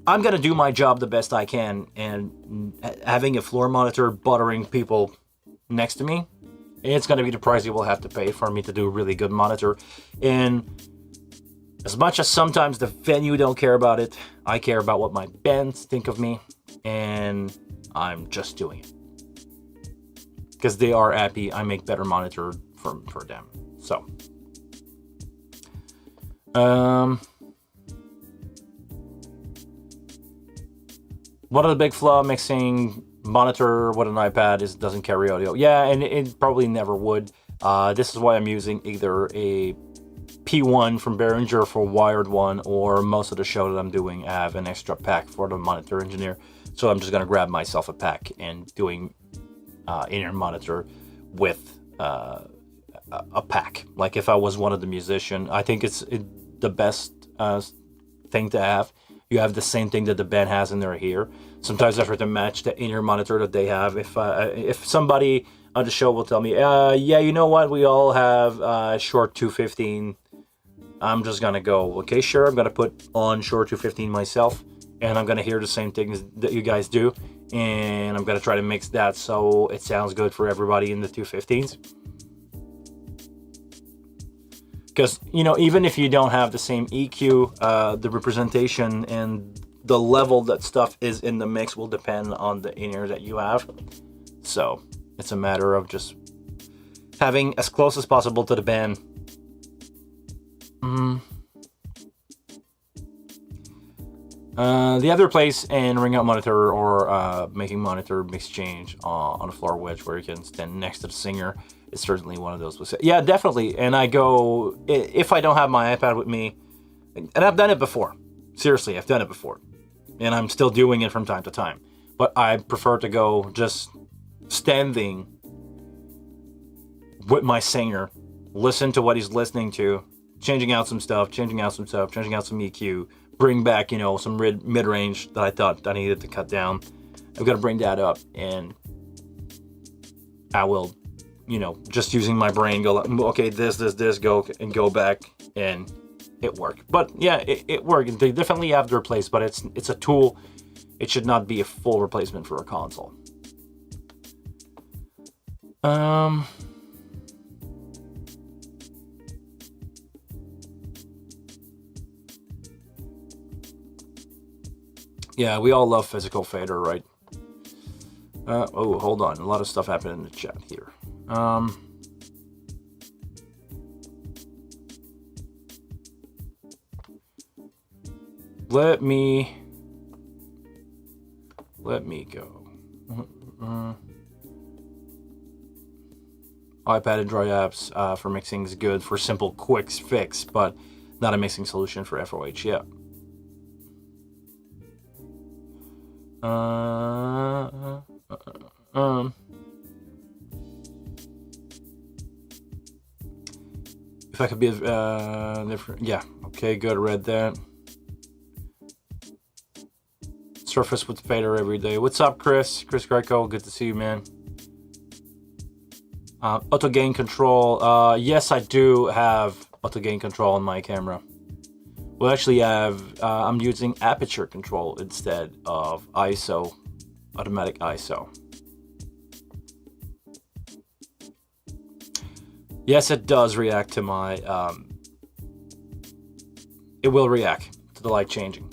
I'm gonna do my job the best I can, and having a floor monitor bothering people next to me, it's gonna be the price you will have to pay for me to do a really good monitor. And as much as sometimes the venue don't care about it, I care about what my bands think of me, and I'm just doing it because they are happy. I make better monitor for them. So, one of the big flaw mixing monitor with an iPad is it doesn't carry audio. Yeah, and it probably never would. This is why I'm using either a P1 from Behringer for wired one, or most of the show that I'm doing I have an extra pack for the monitor engineer. So I'm just gonna grab myself a pack and doing in-ear monitor with a pack. Like if I was one of the musician, I think it's the best thing to have. You have the same thing that the band has in their ear. Sometimes I have to match the in-ear monitor that they have. If somebody on the show will tell me, yeah, you know what, we all have Shure 215. I'm just gonna go, okay, sure, I'm gonna put on Shure 215 myself, and I'm gonna hear the same things that you guys do, and I'm gonna try to mix that so it sounds good for everybody in the 215s. Because, even if you don't have the same EQ, the representation and the level that stuff is in the mix will depend on the in-ear that you have. So it's a matter of just having as close as possible to the band. The other place in ring out monitor or making monitor mix change on a floor wedge where you can stand next to the singer is certainly one of those. Yeah, definitely. And I go, if I don't have my iPad with me, and I've done it before. Seriously, I've done it before. And I'm still doing it from time to time. But I prefer to go just standing with my singer, listen to what he's listening to, changing out some stuff, changing out some EQ, bring back, some mid-range that I thought I needed to cut down. I've got to bring that up, and I will, just using my brain, go like, okay, this, go back, and it worked. But yeah, it worked. They definitely have to replace, but it's a tool. It should not be a full replacement for a console. Yeah, we all love physical fader, right? Oh, hold on. A lot of stuff happened in the chat here. Let me go. iPad and dry apps for mixing is good for simple quick fix, but not a mixing solution for FOH. Yeah. If I could be different, yeah. Okay, good. Read that. Surface with fader every day. What's up, Chris? Chris Greco, good to see you, man. Auto gain control. Yes, I do have auto gain control on my camera. Well, actually, I'm using aperture control instead of ISO, automatic ISO. Yes, it does react to my, it will react to the light changing.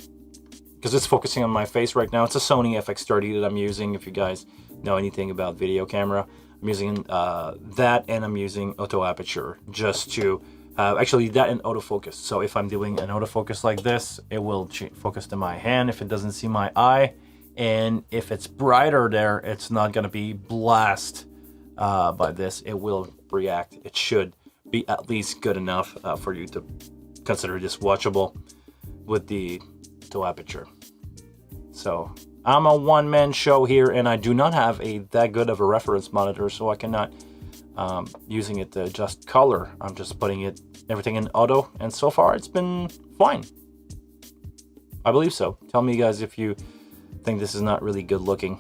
Because it's focusing on my face right now. It's a Sony FX30 that I'm using, if you guys know anything about video camera. I'm using that, and I'm using auto aperture just to, actually that and autofocus. So if I'm doing an autofocus like this, it will focus to my hand if it doesn't see my eye. And if it's brighter there, it's not gonna be blast by this. It will react. It should be at least good enough for you to consider this watchable with the auto aperture. So I'm a one-man show here, and I do not have that good of a reference monitor, so I cannot using it to adjust color. I'm just putting everything in auto, and so far it's been fine. I believe so. Tell me, guys, if you think this is not really good looking.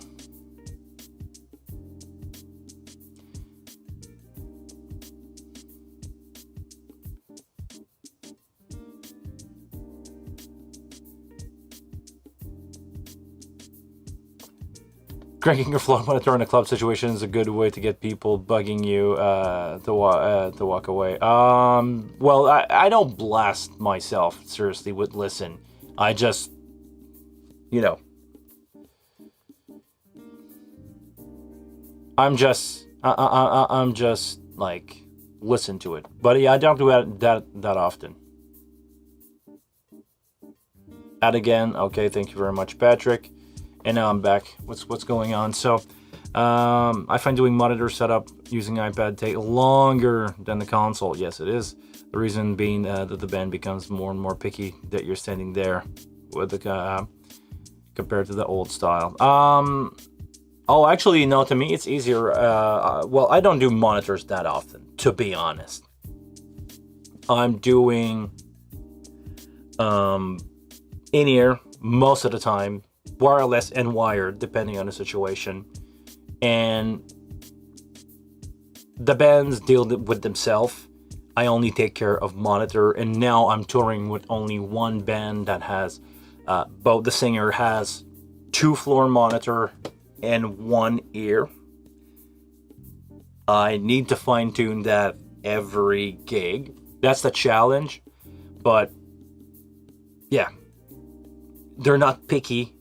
Cranking your floor monitor in a club situation is a good way to get people bugging you to walk away. Well, I don't blast myself, seriously, with listen. I just, you know, I'm just like, listen to it. But yeah, I don't do that often. Add again. Okay, thank you very much, Patrick. And now I'm back. What's going on? So I find doing monitor setup using iPad take longer than the console. Yes, it is. The reason being that the band becomes more and more picky that you're standing there with the compared to the old style. Oh, actually, no. To me, it's easier. Well, I don't do monitors that often, to be honest. I'm doing in-ear most of the time. Wireless and wired, depending on the situation, and the bands deal with themselves. I only take care of monitor, and now I'm touring with only one band that has both. The singer has 2 floor monitor and 1 ear. I need to fine tune that every gig. That's the challenge, but yeah, they're not picky.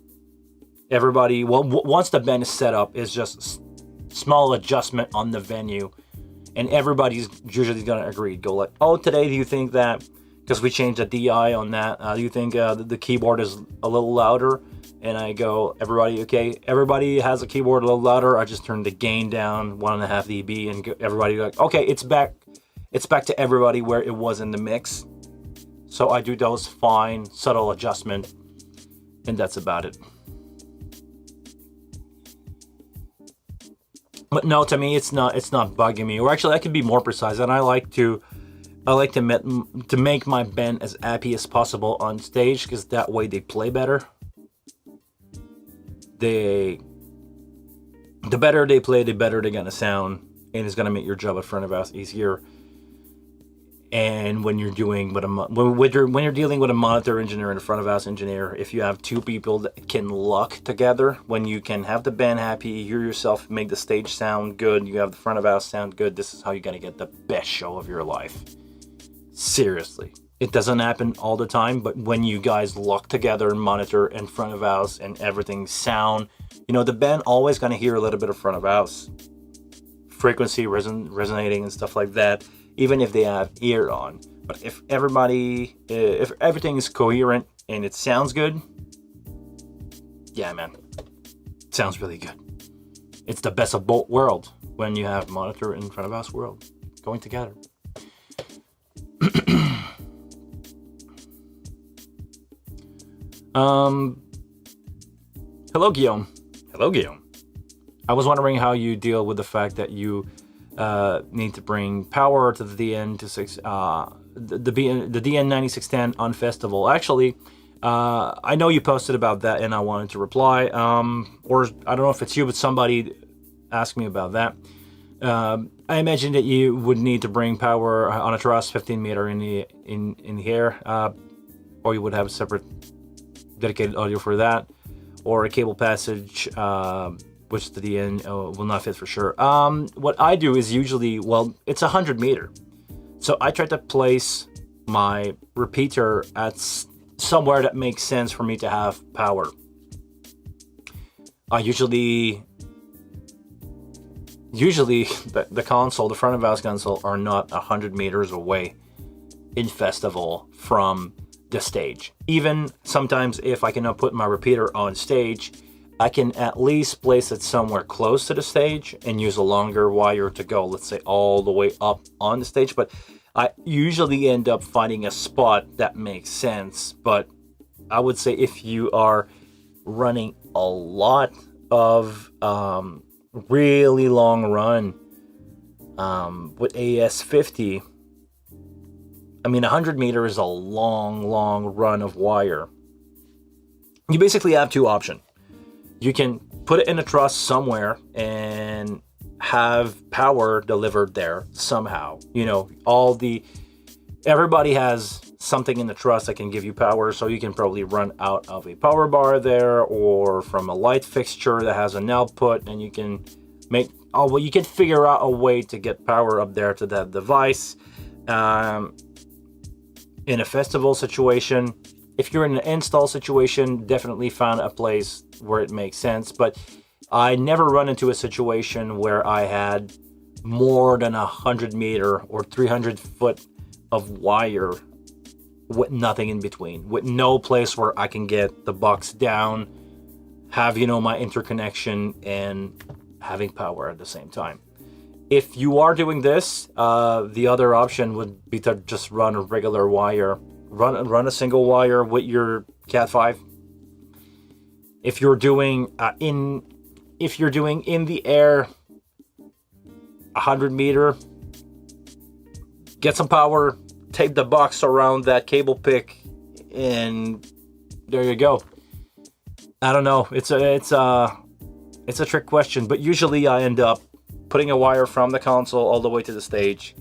Everybody, well, once the band is set up, it's just small adjustment on the venue, and everybody's usually gonna agree. Go like, oh, today do you think that because we changed the DI on that? Do you think the keyboard is a little louder? And I go, everybody, okay, everybody has a keyboard a little louder. I just turned the gain down 1.5 dB, and everybody like, okay, it's back to everybody where it was in the mix. So I do those fine, subtle adjustment, and that's about it. But no, to me, it's not bugging me. Or actually, I can be more precise, and I like to make my band as happy as possible on stage, because that way they play better. The better they play, the better they're gonna sound, and it's gonna make your job at front of house easier. And when you're doing when you're dealing with a monitor engineer and a front of house engineer, if you have 2 people that can luck together, when you can have the band happy, you yourself make the stage sound good, you have the front of house sound good, this is how you're gonna get the best show of your life. Seriously. It doesn't happen all the time, but when you guys luck together, monitor and front of house and everything sound, the band always gonna hear a little bit of front of house frequency resonating and stuff like that, even if they have ear on. But if everything is coherent and it sounds good, yeah, man, it sounds really good. It's the best of both worlds when you have monitor and front of house world going together. Hello, Guillaume. Hello, Guillaume. I was wondering how you deal with the fact that you need to bring power to the DN9610 on festival. Actually, I know you posted about that, and I wanted to reply. Or I don't know if it's you, but somebody asked me about that. I imagine that you would need to bring power on a truss 15 meter in the air, or you would have a separate dedicated audio for that, or a cable passage which to the end will not fit for sure. What I do is usually, well, it's 100 meter. So I try to place my repeater at somewhere that makes sense for me to have power. Usually the console, the front of house console, are not 100 meters away in festival from the stage. Even sometimes if I cannot put my repeater on stage, I can at least place it somewhere close to the stage and use a longer wire to go, let's say, all the way up on the stage. But I usually end up finding a spot that makes sense. But I would say if you are running a lot of really long run with AES-50, I mean, 100 meter is a long run of wire. You basically have two options. You can put it in a truss somewhere and have power delivered there somehow. You know, everybody has something in the truss that can give you power, so you can probably run out of a power bar there, or from a light fixture that has an output, and you can you can figure out a way to get power up there to that device. In a festival situation, if you're in an install situation, definitely find a place where it makes sense. But I never run into a situation where I had more than 100 meter or 300 foot of wire with nothing in between, with no place where I can get the box down, have, my interconnection, and having power at the same time. If you are doing this, the other option would be to just run a regular wire, run a single wire with your Cat5. If you're doing in the air 100 meter, get some power, tape the box around that cable pick, and there you go. I don't know. It's a trick question, but usually I end up putting a wire from the console all the way to the stage,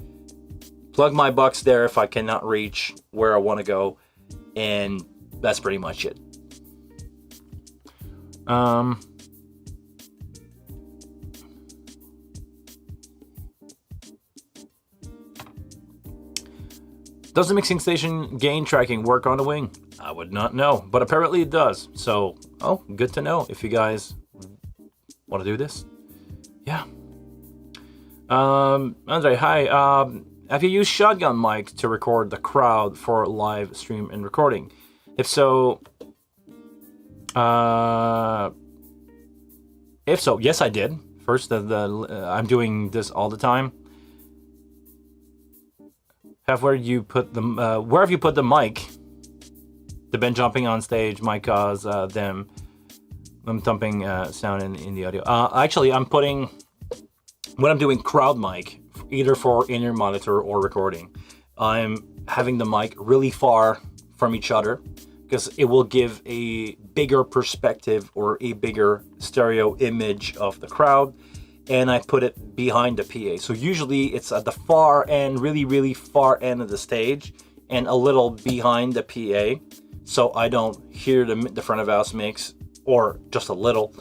plug my box there if I cannot reach where I want to go, and that's pretty much it. Does the mixing station gain tracking work on the wing? I would not know, but apparently it does. So, good to know if you guys want to do this. Yeah. Andre, hi. Have you used shotgun mic to record the crowd for live stream and recording? If so, yes, I did. First, I'm doing this all the time. Where have you put the mic? The Ben jumping on stage might cause them thumping sound in the audio. Actually, when I'm doing crowd mic, either for in-ear monitor or recording, I'm having the mic really far from each other because it will give a bigger perspective or a bigger stereo image of the crowd, and I put it behind the PA. So usually it's at the far end, really far end of the stage, and a little behind the PA, so I don't hear the front of house mix, or just a little,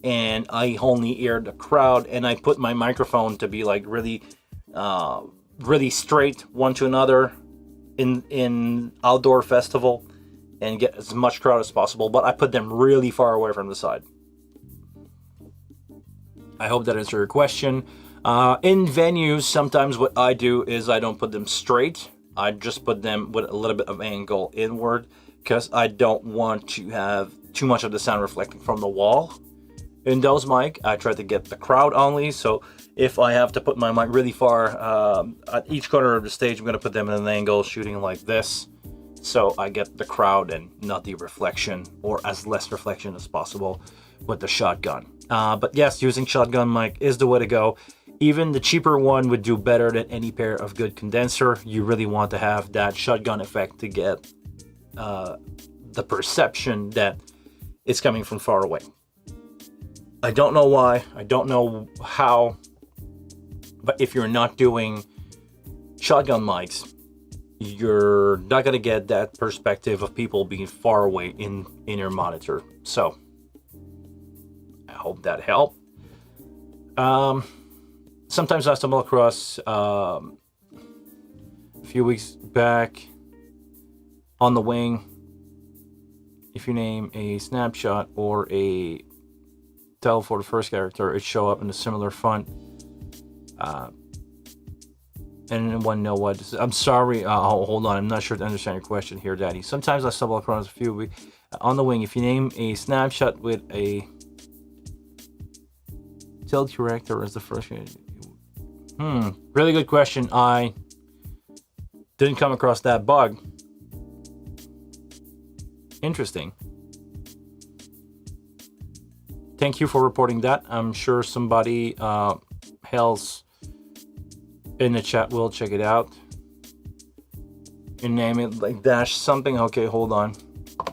and I only hear the crowd. And I put my microphone to be like really straight one to another in outdoor festival and get as much crowd as possible, but I put them really far away from the side. I hope that answered your question. In venues, sometimes what I do is I don't put them straight. I just put them with a little bit of angle inward, because I don't want to have too much of the sound reflecting from the wall. In those mic, I try to get the crowd only, so if I have to put my mic really far at each corner of the stage, I'm going to put them at an angle shooting like this, so I get the crowd and not the reflection, or as less reflection as possible with the shotgun. But yes, using shotgun mic is the way to go. Even the cheaper one would do better than any pair of good condenser. You really want to have that shotgun effect to get the perception that it's coming from far away. I don't know why, I don't know how, but if you're not doing shotgun mics, you're not going to get that perspective of people being far away in your monitor. So I hope that helped. Sometimes I stumble across a few weeks back on the wing. If you name a snapshot or a tell for the first character, it show up in a similar font. And one know what? I'm sorry. Hold on. I'm not sure to understand your question here, Daddy. Sometimes I stumble across a few weeks on the wing. If you name a snapshot with a tell character as the first. Really good question. I didn't come across that bug. Interesting. Thank you for reporting that. I'm sure somebody else in the chat will check it out. And name it like dash something. Okay, hold on.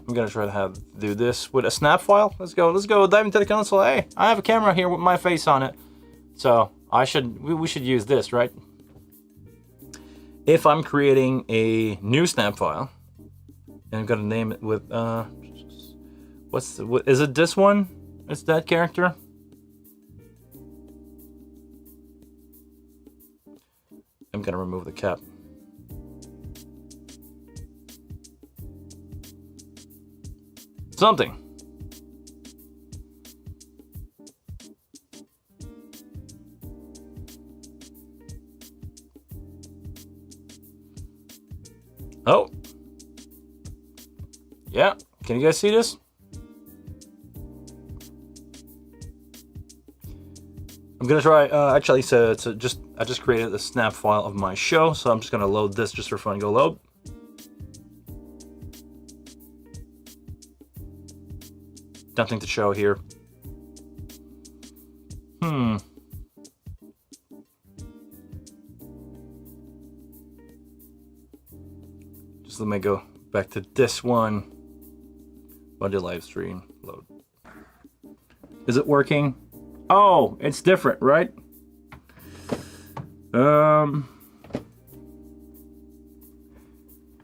I'm gonna try to do this with a snap file. Let's go. Dive into the console. Hey, I have a camera here with my face on it. So we should use this, right? If I'm creating a new snap file, and I'm gonna name it with is it this one? It's that character. I'm gonna remove the cap. Something. Oh. Yeah. Can you guys see this? I'm gonna try. Actually, so I just created a snap file of my show, so I'm just gonna load this just for fun. Go load. Nothing to show here. Just let me go back to this one. Budget live stream load. Is it working? Oh, it's different, right? I'm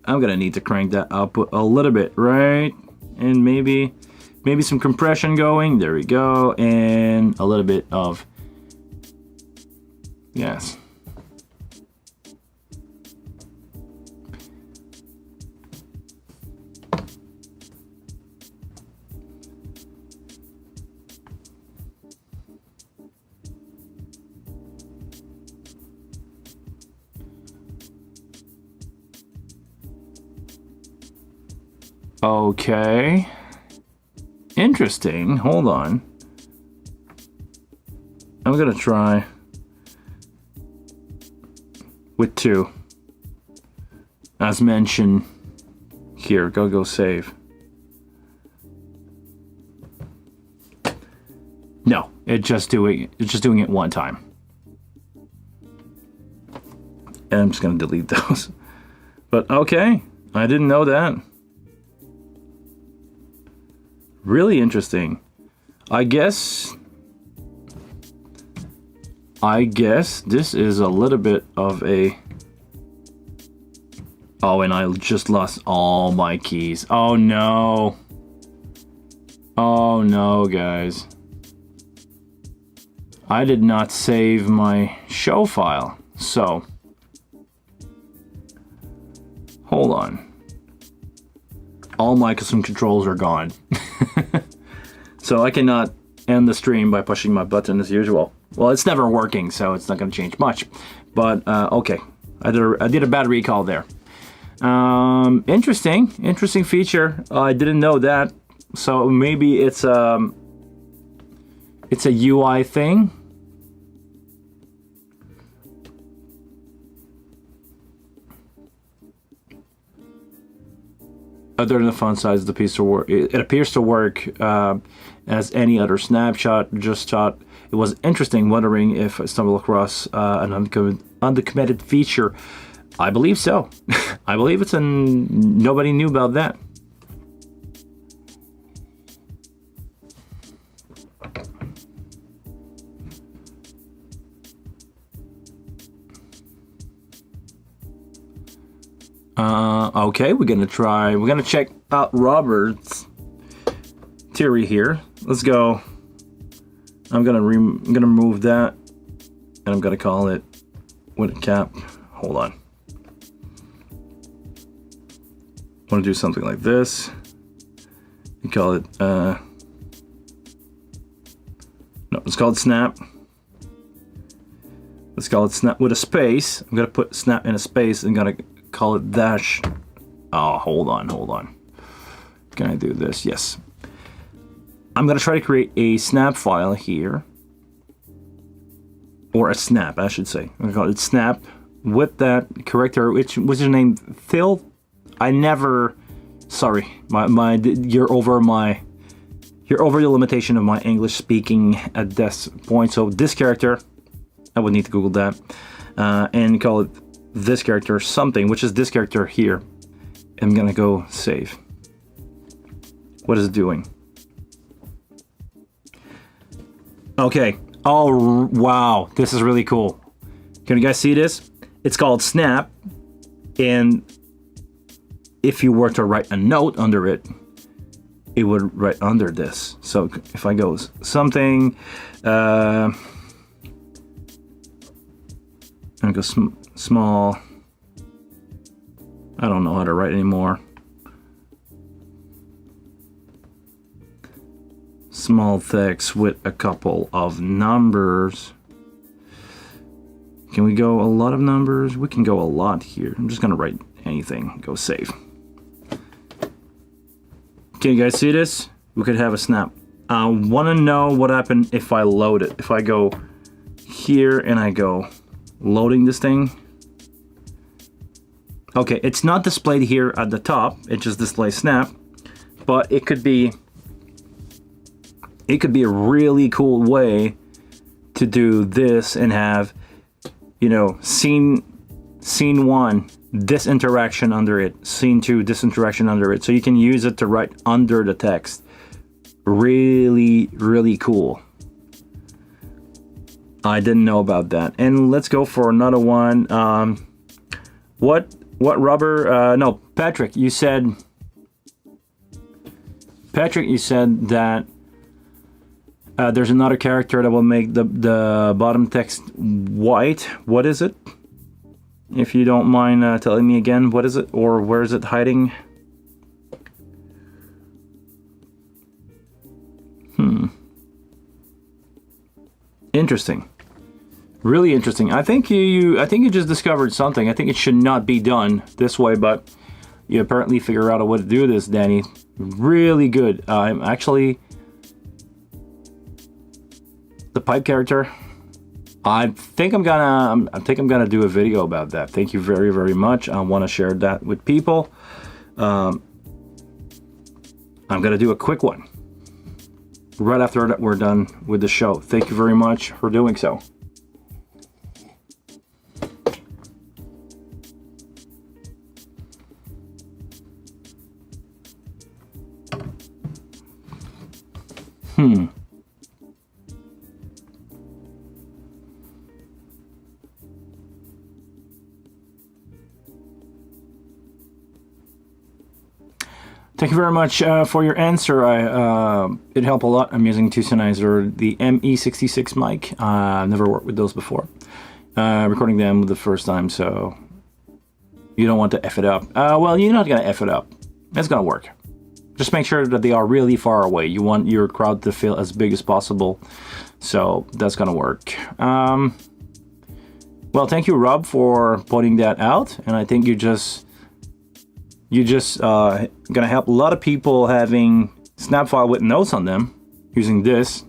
gonna need to crank that output a little bit, right? And maybe some compression going. There we go. And a little bit of yes. Okay. Interesting. Hold on. I'm gonna try with 2. As mentioned here. Go save. No, it's just doing it one time. And I'm just gonna delete those. But okay, I didn't know that. Really interesting. I guess this is a little bit of a... Oh, and I just lost all my keys. Oh no. Oh no, guys. I did not save my show file. So, hold on. All my custom controls are gone. So I cannot end the stream by pushing my button as usual. Well, it's never working, so it's not going to change much. But okay, I did a bad recall there. Interesting feature. I didn't know that. So maybe it's a UI thing. Other than the font size, it appears to work as any other snapshot. Just thought it was interesting, wondering if I stumbled across an undocummented feature. I believe so. I believe it's nobody knew about that. Okay, we're gonna check out Robert's theory here. Let's go. I'm gonna remove that, and I'm gonna call it with a cap. Hold on. I want to do something like this. You call it no, let's call it snap. Let's call it snap with a space. I'm gonna put snap in a space and gonna call it dash. Oh, hold on. Can I do this? Yes. I'm gonna try to create a snap file here. Or a snap, I should say. I'm gonna call it snap with that character, which was your name, Phil? I never, sorry, you're over the limitation of my English speaking at this point. So this character, I would need to Google that, and call it this character something, which is this character here. I'm gonna go save. What is it doing? Okay. Oh, wow. This is really cool. Can you guys see this? It's called Snap. And if you were to write a note under it, it would write under this. So if I go something, I'm gonna go small. I don't know how to write anymore. Small text with a couple of numbers. Can we go a lot of numbers? We can go a lot here. I'm just gonna write anything. Go save. Can you guys see this? We could have a snap. I want to know what happened if I load it. If I go here and I go loading this thing. Okay, it's not displayed here at the top. It just displays snap, but it could be a really cool way to do this and have, you know, scene 1, this interaction under it, scene 2, this interaction under it. So you can use it to write under the text. Really, really cool. I didn't know about that. And let's go for another one. What rubber? No, Patrick, you said that there's another character that will make the bottom text white. What is it? If you don't mind telling me again, what is it? Or where is it hiding? Interesting. Really interesting. I think you just discovered something. I think it should not be done this way, but you apparently figure out a way to do this, Danny. Really good. I'm actually the pipe character. I think I'm gonna do a video about that. Thank you very, very much. I want to share that with people. I'm gonna do a quick one right after that we're done with the show. Thank you very much for doing so. Thank you very much for your answer. It helped a lot. I'm using Tuconizer, the ME66 mic. I've never worked with those before. Recording them the first time, so you don't want to F it up. Well, you're not going to F it up. It's going to work. Just make sure that they are really far away. You want your crowd to feel as big as possible, so that's going to work. Well, thank you, Rob, for pointing that out, and I think you're just gonna help a lot of people having snap file with notes on them using this.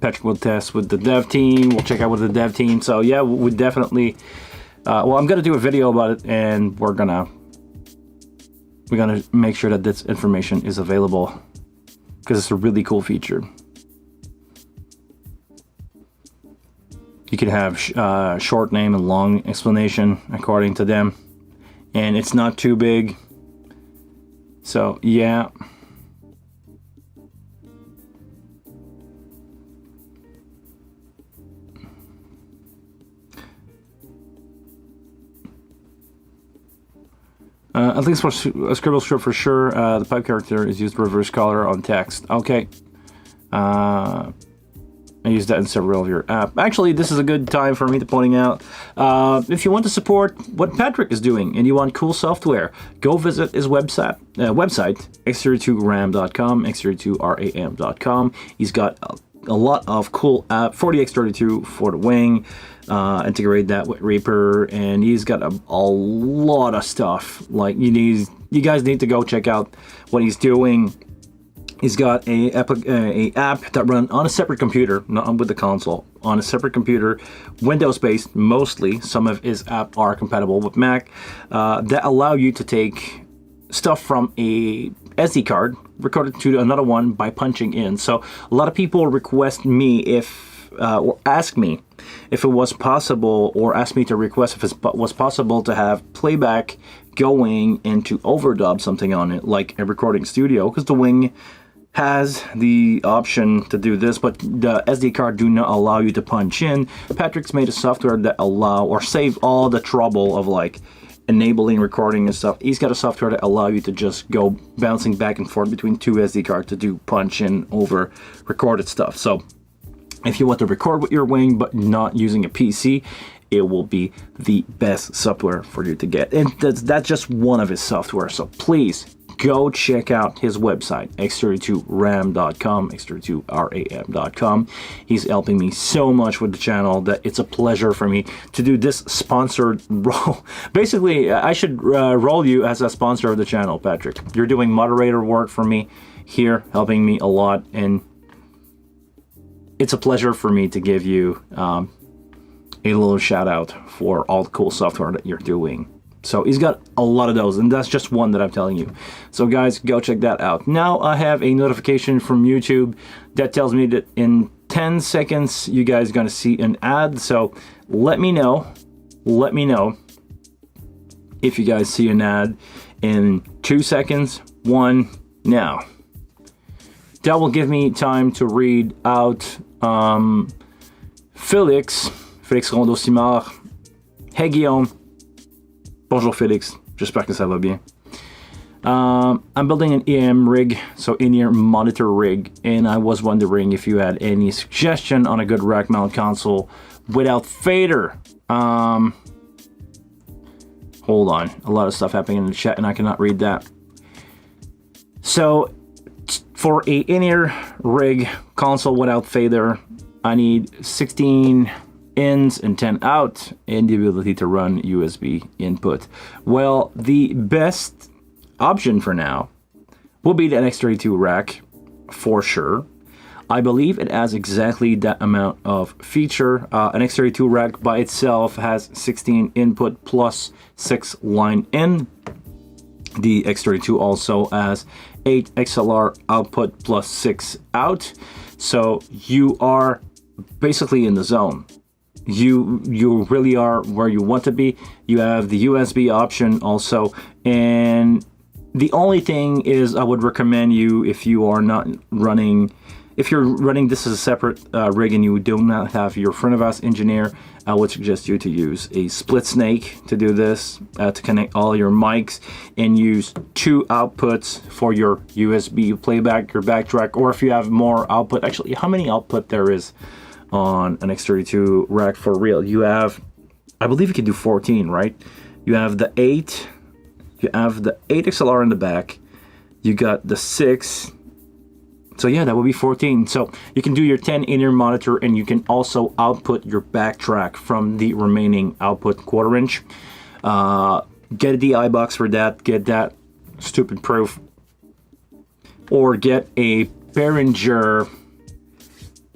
Patrick will test with the dev team. We'll check out with the dev team. So yeah, we definitely. Well, I'm gonna do a video about it, and we're gonna make sure that this information is available because it's a really cool feature. You could have short name and long explanation according to them, and it's not too big. So yeah. At least for a scribble script for sure, the pipe character is used to reverse color on text. Okay, I use that in several of your apps. Actually, this is a good time for me to pointing out, if you want to support what Patrick is doing and you want cool software, go visit his website, x32ram.com, x32ram.com. He's got a lot of cool app for the X32 for the wing, integrate that with Reaper, and he's got a lot of stuff. Like, you guys need to go check out what he's doing. He's got a app that runs on a separate computer, not with the console, on a separate computer, Windows-based mostly. Some of his apps are compatible with Mac, that allow you to take stuff from a SD card, record it to another one by punching in. So a lot of people request me or ask me if it was possible, or ask me to request if it was possible to have playback going and to overdub something on it, like a recording studio, because the Wing has the option to do this, but the SD card do not allow you to punch in. Patrick's made a software that allow or save all the trouble of like enabling recording and stuff. He's got a software that allow you to just go bouncing back and forth between two SD cards to do punch in over recorded stuff. So if you want to record with your Wing but not using a PC, it will be the best software for you to get. And that's just one of his software. So please go check out his website, x32ram.com, x32ram.com. He's helping me so much with the channel that it's a pleasure for me to do this sponsored role. Basically, I should roll you as a sponsor of the channel, Patrick. You're doing moderator work for me here, helping me a lot, and it's a pleasure for me to give you a little shout out for all the cool software that you're doing. So he's got a lot of those, and that's just one that I'm telling you. So guys, go check that out. Now I have a notification from YouTube that tells me that in 10 seconds you guys are going to see an ad. So let me know if you guys see an ad in 2 seconds. 1 now. That will give me time to read out Félix Rondeau-Simard. Hey Guillaume. Bonjour Félix, j'espère que ça va bien. I'm building an EM rig, so in-ear monitor rig, and I was wondering if you had any suggestion on a good rack mount console without fader. Hold on, a lot of stuff happening in the chat and I cannot read that. So for a in-ear rig console without fader, I need 16 ins and 10 out, and the ability to run USB input. Well, the best option for now will be the X32 rack for sure. I believe it has exactly that amount of feature. An X32 rack by itself has 16 input plus 6 line in. The X32 also has 8 XLR output plus 6 out. So you are basically in the zone. You really are where you want to be. You have the USB option also, and the only thing is I would recommend you, if you are not running, if you're running this as a separate rig and you do not have your front of house engineer, I would suggest you to use a split snake to do this, to connect all your mics, and use 2 outputs for your USB playback, your backtrack, or if you have more output. Actually, how many output there is on an X32 rack for real? You have, I believe you can do 14, right? You have the 8, you have the 8 XLR in the back, you got the 6, so yeah, that would be 14. So you can do your 10 in-ear monitor, and you can also output your backtrack from the remaining output 1/4 inch. Get a DI box for that, get that stupid proof, or get a Behringer.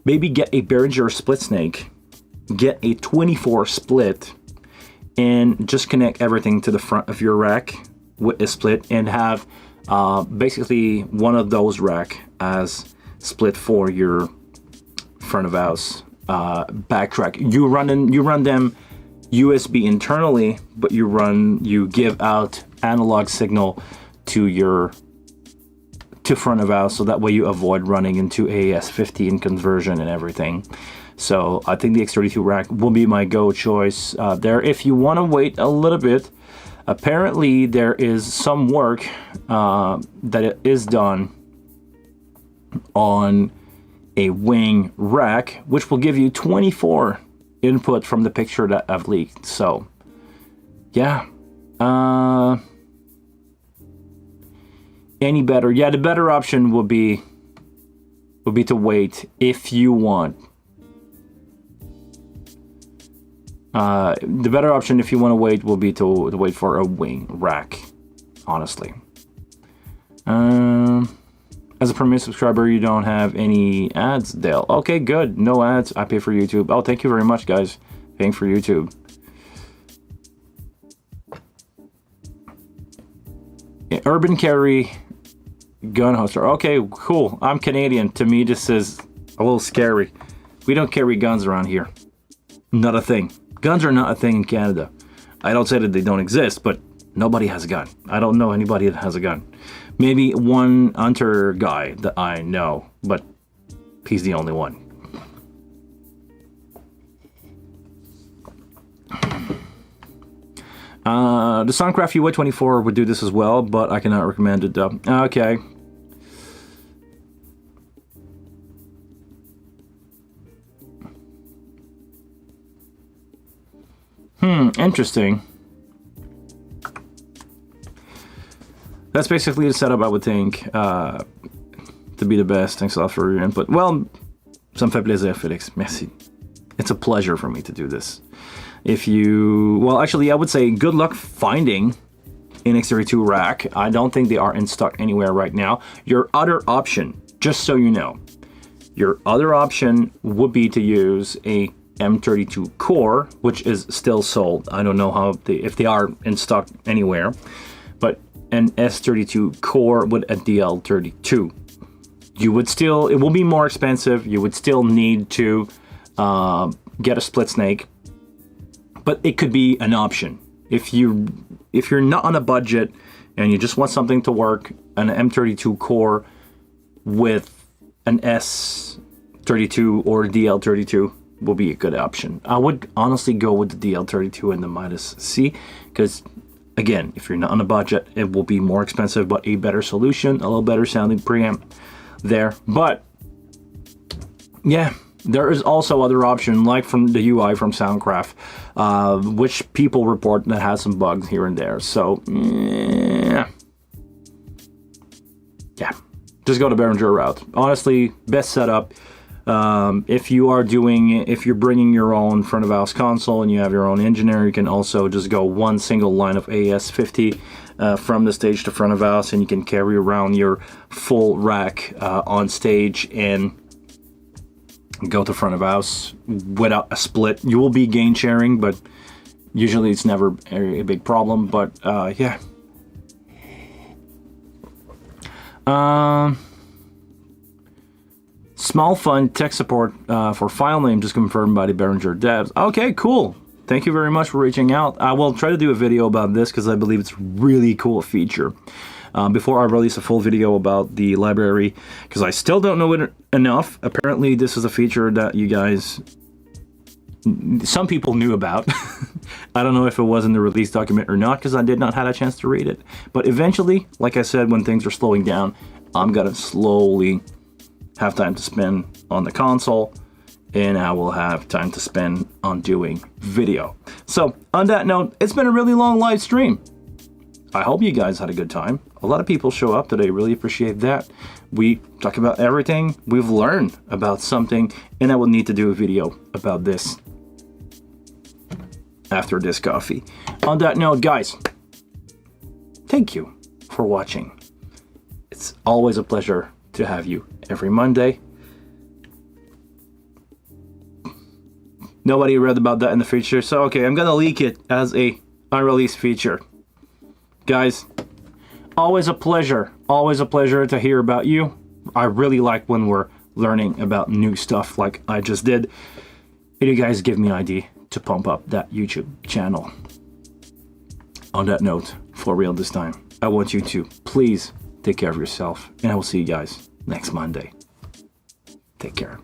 Maybe get a Behringer split snake, get a 24 split, and just connect everything to the front of your rack with a split, and have basically one of those rack as split for your front of house backtrack. You run them USB internally, but you give out analog signal to front of house, so that way you avoid running into AES-15 conversion and everything. So I think the X32 rack will be my go choice there. If you want to wait a little bit, apparently there is some work that is done on a wing rack, which will give you 24 input from the picture that I've leaked. So, yeah. Any better? Yeah, the better option would be to wait if you want. The better option if you want to wait will be to wait for a wing rack, honestly. As a premium subscriber, you don't have any ads, Dale. Okay, good. No ads. I pay for YouTube. Oh, thank you very much, guys. Paying for YouTube. Yeah, Urban Carry gun holster. Okay, cool. I'm Canadian. To me, this is a little scary. We don't carry guns around here. Not a thing. Guns are not a thing in Canada. I don't say that they don't exist, but nobody has a gun. I don't know anybody that has a gun. Maybe one hunter guy that I know, but he's the only one. The Soundcraft UA24 would do this as well, but I cannot recommend it though. Okay. Interesting. That's basically the setup I would think to be the best. Thanks a lot for your input. Well, ça me fait plaisir, Felix. Merci. It's a pleasure for me to do this. If you... Well, actually, I would say good luck finding an X32 rack. I don't think they are in stock anywhere right now. Your other option, just so you know, your other option would be to use a M32 core, which is still sold. I don't know how if they are in stock anywhere, but an S32 core with a DL32. You would still, it will be more expensive. You would still need to get a split snake, but it could be an option. If you're not on a budget and you just want something to work, an M32 core with an S32 or DL32 will be a good option. I would honestly go with the DL32 and the Midas C, because again, if you're not on a budget, it will be more expensive, but a better solution, a little better sounding preamp there. But yeah, there is also other option, like from the UI from Soundcraft, which people report that has some bugs here and there. So yeah, just go the Behringer route. Honestly, best setup. If you're bringing your own front of house console and you have your own engineer, you can also just go one single line of AS50 from the stage to front of house, and you can carry around your full rack on stage and go to front of house without a split. You will be gain sharing, but usually it's never a big problem. But yeah. Small Fund tech support for file name just confirmed by the Behringer devs. Okay, cool. Thank you very much for reaching out. I will try to do a video about this because I believe it's a really cool feature. Before I release a full video about the library, because I still don't know it enough. Apparently this is a feature that you guys, some people knew about. I don't know if it was in the release document or not, because I did not have a chance to read it. But eventually, like I said, when things are slowing down, I'm gonna slowly have time to spend on the console, and I will have time to spend on doing video. So on that note, it's been a really long live stream. I hope you guys had a good time. A lot of people show up today, really appreciate that. We talk about everything, we've learned about something, and I will need to do a video about this after this coffee. On that note, guys, thank you for watching. It's always a pleasure to have you every Monday. Nobody read about that in the feature, so okay, I'm gonna leak it as a unreleased feature. Guys, always a pleasure to hear about you. I really like when we're learning about new stuff like I just did. And you guys give me an idea to pump up that YouTube channel. On that note, for real this time, I want you to please take care of yourself, and I will see you guys next Monday. Take care.